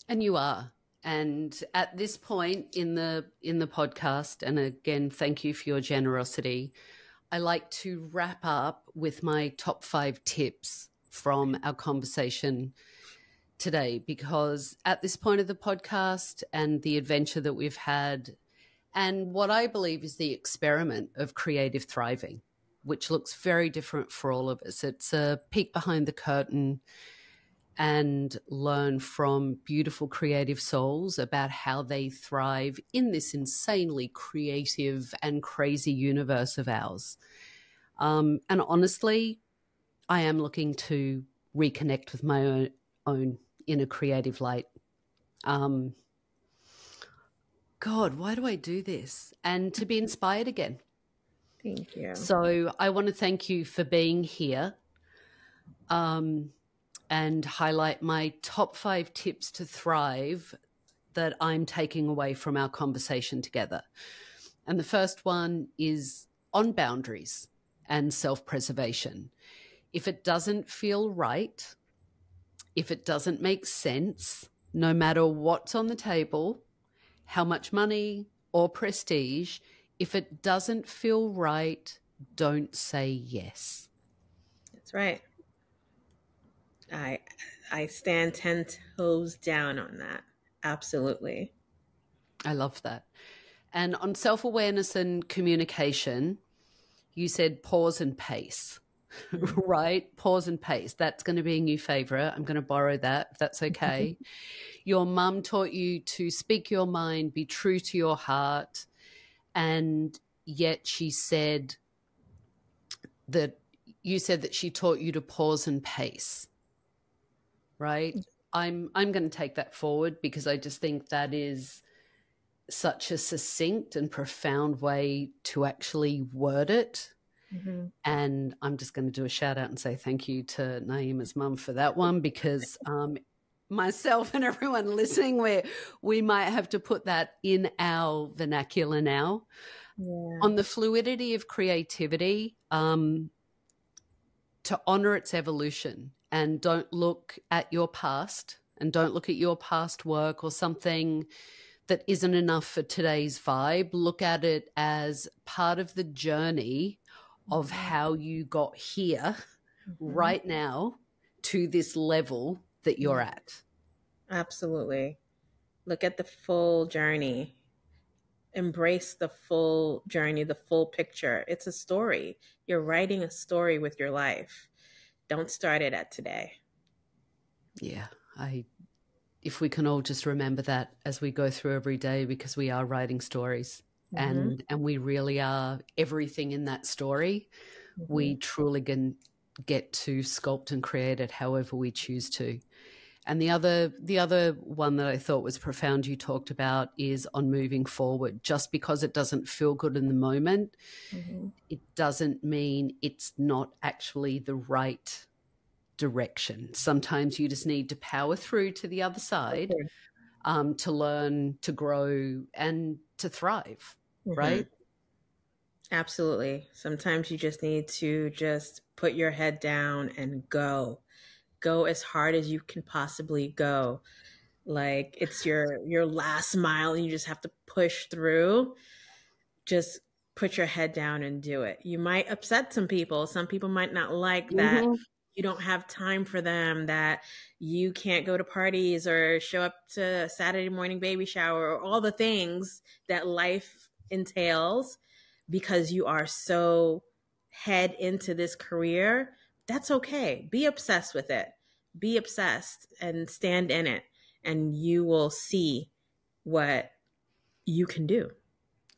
and you are. And at this point in the podcast, and again, thank you for your generosity, I like to wrap up with my top 5 tips from our conversation today, because at this point of the podcast and the adventure that we've had, and what I believe is the experiment of creative thriving, which looks very different for all of us. It's a peek behind the curtain and learn from beautiful creative souls about how they thrive in this insanely creative and crazy universe of ours. And honestly, I am looking to reconnect with my own inner creative light. God, why do I do this? And to be inspired again.
Thank you.
So I want to thank you for being here. And highlight my top 5 tips to thrive that I'm taking away from our conversation together. And the first one is on boundaries and self-preservation. If it doesn't feel right, if it doesn't make sense, no matter what's on the table, how much money or prestige, if it doesn't feel right, don't say yes.
That's right. I stand 10 toes down on that. Absolutely.
I love that. And on self-awareness and communication, you said pause and pace, right? Pause and pace. That's going to be a new favorite. I'm going to borrow that, if that's okay. Your mum taught you to speak your mind, be true to your heart. And yet she said that you said that she taught you to pause and pace. Right? I'm going to take that forward, because I just think that is such a succinct and profound way to actually word it. Mm-hmm. And I'm just going to do a shout out and say thank you to Naeemah's mum for that one, because myself and everyone listening, we might have to put that in our vernacular now. Yeah. On the fluidity of creativity, to honor its evolution. And don't look at your past and don't look at your past work or something that isn't enough for today's vibe. Look at it as part of the journey of how you got here right now to this level that you're at.
Absolutely. Look at the full journey. Embrace the full journey, the full picture. It's a story. You're writing a story with your life. Don't start it at today.
Yeah, if we can all just remember that as we go through every day, because we are writing stories and we really are everything in that story. We truly can get to sculpt and create it however we choose to. And the other one that I thought was profound you talked about is on moving forward. Just because it doesn't feel good in the moment, it doesn't mean it's not actually the right direction. Sometimes you just need to power through to the other side to learn, to grow, and to thrive, right?
Absolutely. Sometimes you just need to just put your head down and go. Go as hard as you can possibly go. Like it's your last mile and you just have to push through. Just put your head down and do it. You might upset some people. Some people might not like that you don't have time for them, that you can't go to parties or show up to a Saturday morning baby shower or all the things that life entails because you are so head into this career. That's okay. Be obsessed with it. Be obsessed and stand in it, and you will see what you can do.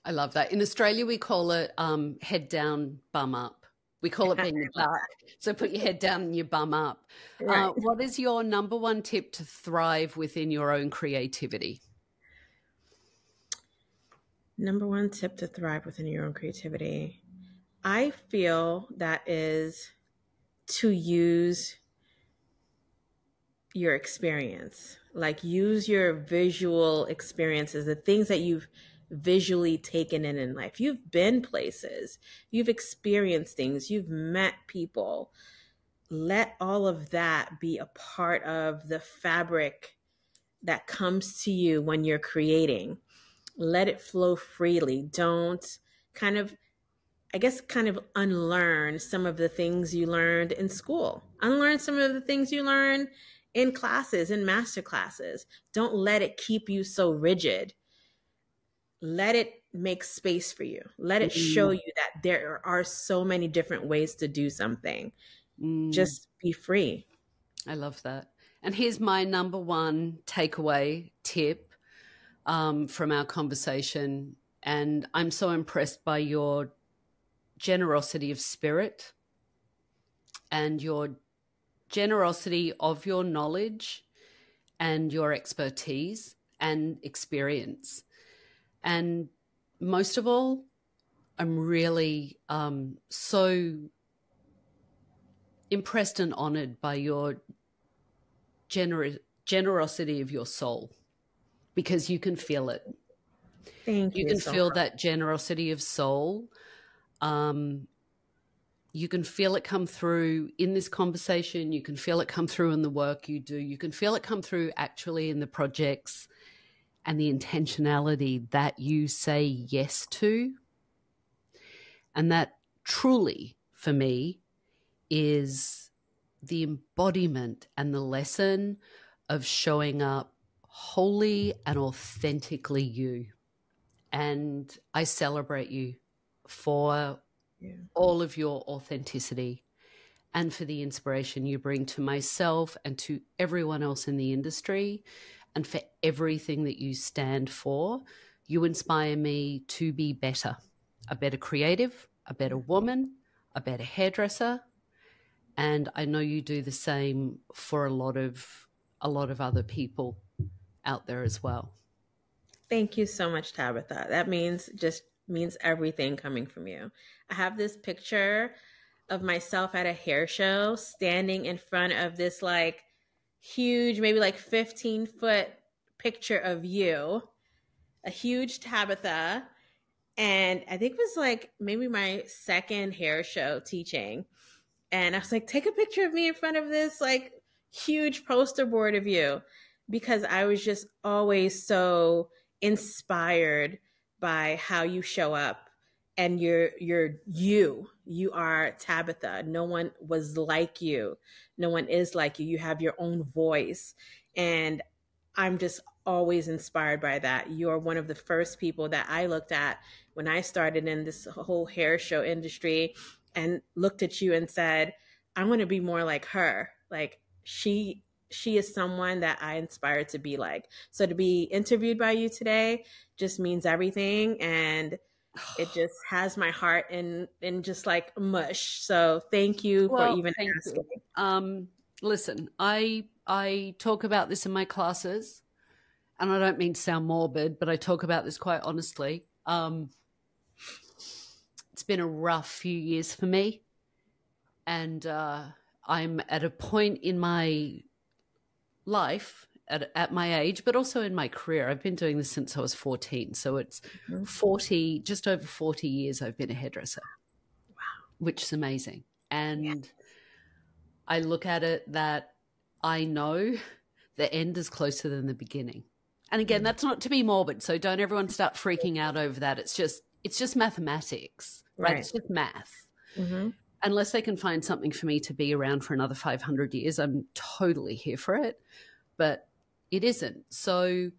I love that. In Australia, we call it head down, bum up. We call it being the buck. So put your head down and your bum up. Right. What is your number one tip to thrive within your own creativity?
Number one tip to thrive within your own creativity. I feel that is to use your experience. Like use your visual experiences, the things that you've visually taken in life. You've been places, you've experienced things, you've met people. Let all of that be a part of the fabric that comes to you when you're creating. Let it flow freely. Don't kind of unlearn some of the things you learned in school. Unlearn some of the things you learned in classes, in master classes. Don't let it keep you so rigid. Let it make space for you. Let it show you that there are so many different ways to do something. Just be free.
I love that. And here's my number one takeaway tip from our conversation. And I'm so impressed by your generosity of spirit and your generosity of your knowledge and your expertise and experience. And most of all, I'm really so impressed and honored by your generosity of your soul, because you can feel it.
Thank you.
You can feel that generosity of soul. You can feel it come through in this conversation. You can feel it come through in the work you do. You can feel it come through actually in the projects and the intentionality that you say yes to. And that truly, for me, is the embodiment and the lesson of showing up wholly and authentically you. And I celebrate you for all of your authenticity and for the inspiration you bring to myself and to everyone else in the industry, and for everything that you stand for. You inspire me to be better, a better creative, a better woman, a better hairdresser. And I know you do the same for a lot of other people out there as well.
Thank you so much, Tabatha. That means everything coming from you. I have this picture of myself at a hair show standing in front of this like huge, maybe like 15-foot picture of you, a huge Tabatha. And I think it was like maybe my second hair show teaching. And I was like, take a picture of me in front of this like huge poster board of you. because I was just always so inspired by how you show up, and you are Tabatha. No one was like you. No one is like you. You have your own voice. And I'm just always inspired by that. You're one of the first people that I looked at when I started in this whole hair show industry, and looked at you and said, I want to be more like her. Like she is someone that I inspire to be like. So to be interviewed by you today just means everything, and it just has my heart in just like mush. So thank you for even
thank
asking.
you. Listen, I talk about this in my classes, and I don't mean to sound morbid, but I talk about this quite honestly. It's been a rough few years for me, and I'm at a point in my life at my age, but also in my career. I've been doing this since I was 14. So it's 40, just over 40 years I've been a hairdresser. Wow. Which is amazing. And I look at it that I know the end is closer than the beginning. And again, that's not to be morbid. So don't everyone start freaking out over that. It's just mathematics, right? It's just math. Mm-hmm. Unless they can find something for me to be around for another 500 years, I'm totally here for it. But it isn't. So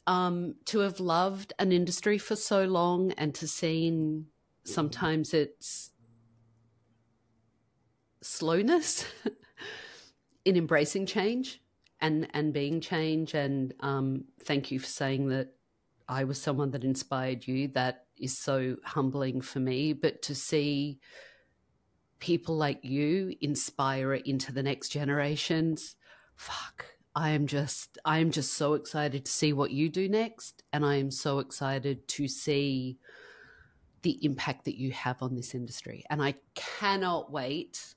to have loved an industry for so long, and to seen sometimes it's slowness in embracing change and being change. And thank you for saying that I was someone that inspired you. That is so humbling for me. But to see people like you inspire it into the next generations, fuck. I am just so excited to see what you do next. And I am so excited to see the impact that you have on this industry. And I cannot wait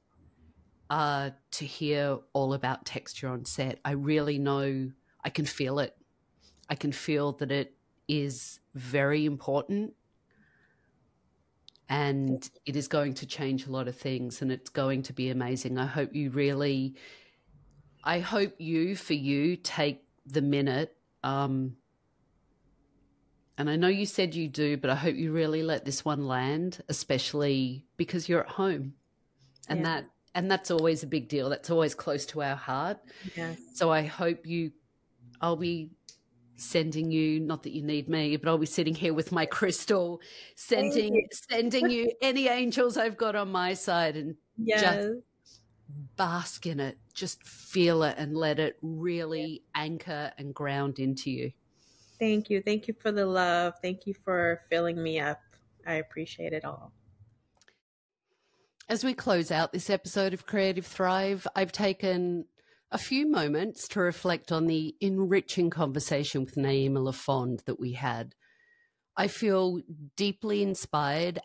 to hear all about texture on set. I really know, I can feel it. I can feel that it is very important, and it is going to change a lot of things, and it's going to be amazing. I hope you, for you, take the minute. And I know you said you do, but I hope you really let this one land, especially because you're at home. And that's always a big deal. That's always close to our heart.
Yes.
So I hope I'll be sending you, not that you need me, but I'll be sitting here with my crystal, sending you any angels I've got on my side, and just bask in it, just feel it, and let it really anchor and ground into you.
Thank you. Thank you for the love. Thank you for filling me up. I appreciate it all.
As we close out this episode of Creative Thrive, I've taken a few moments to reflect on the enriching conversation with Naeemah Lafond that we had. I feel deeply inspired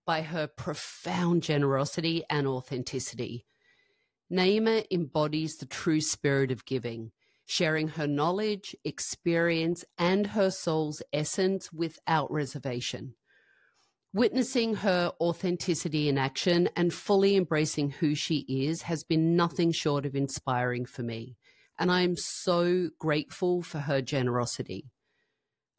by her profound generosity and authenticity. Naeemah embodies the true spirit of giving, sharing her knowledge, experience, and her soul's essence without reservation. Witnessing her authenticity in action and fully embracing who she is has been nothing short of inspiring for me, and I am so grateful for her generosity.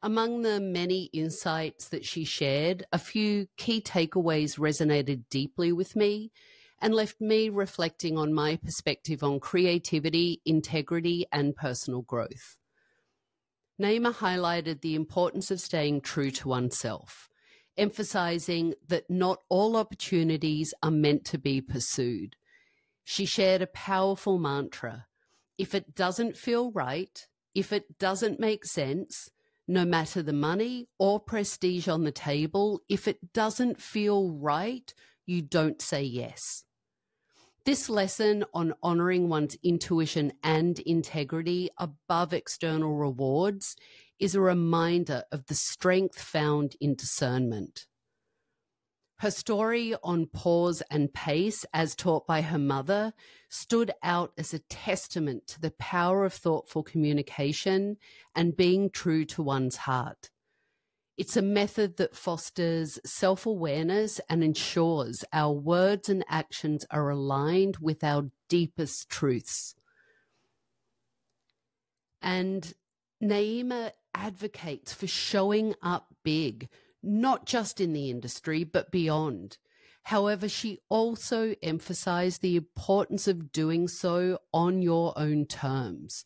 Among the many insights that she shared, a few key takeaways resonated deeply with me and left me reflecting on my perspective on creativity, integrity, and personal growth. Naeemah highlighted the importance of staying true to oneself, emphasizing that not all opportunities are meant to be pursued. She shared a powerful mantra: if it doesn't feel right, if it doesn't make sense, no matter the money or prestige on the table, if it doesn't feel right, you don't say yes. This lesson on honoring one's intuition and integrity above external rewards is a reminder of the strength found in discernment. Her story on pause and pace, as taught by her mother, stood out as a testament to the power of thoughtful communication and being true to one's heart. It's a method that fosters self-awareness and ensures our words and actions are aligned with our deepest truths. And Naeemah advocates for showing up big, not just in the industry, but beyond. However, she also emphasized the importance of doing so on your own terms,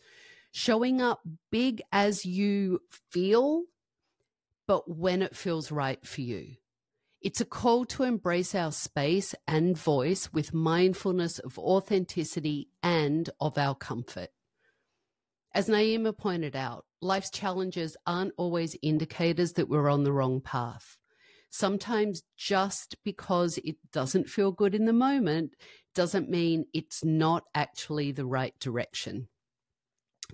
showing up big as you feel, but when it feels right for you. It's a call to embrace our space and voice with mindfulness of authenticity and of our comfort. As Naeemah pointed out, life's challenges aren't always indicators that we're on the wrong path. Sometimes just because it doesn't feel good in the moment doesn't mean it's not actually the right direction.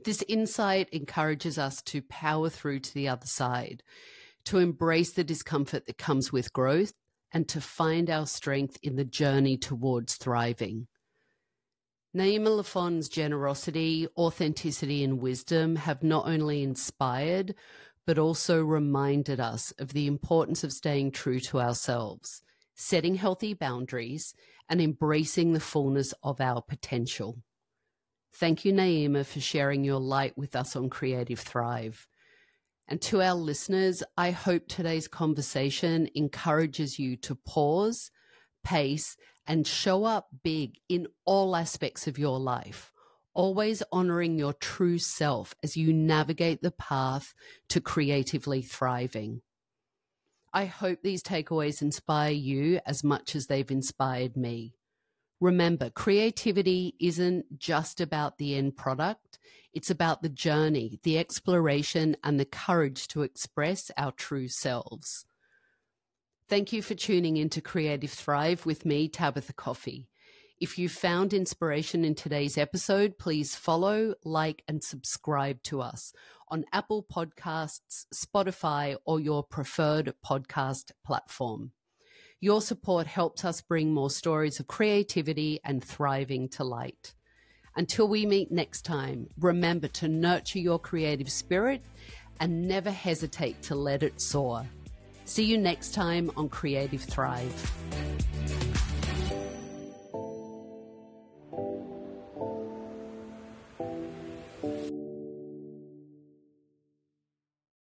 This insight encourages us to power through to the other side, to embrace the discomfort that comes with growth, and to find our strength in the journey towards thriving. Naeemah Lafond's generosity, authenticity, and wisdom have not only inspired, but also reminded us of the importance of staying true to ourselves, setting healthy boundaries, and embracing the fullness of our potential. Thank you, Naeemah, for sharing your light with us on Creative Thrive. And to our listeners, I hope today's conversation encourages you to pause, pace, and show up big in all aspects of your life, always honoring your true self as you navigate the path to creatively thriving. I hope these takeaways inspire you as much as they've inspired me. Remember, creativity isn't just about the end product. It's about the journey, the exploration, and the courage to express our true selves. Thank you for tuning in to Creative Thrive with me, Tabatha Coffey. If you found inspiration in today's episode, please follow, like, and subscribe to us on Apple Podcasts, Spotify, or your preferred podcast platform. Your support helps us bring more stories of creativity and thriving to light. Until we meet next time, remember to nurture your creative spirit and never hesitate to let it soar. See you next time on Creative Thrive.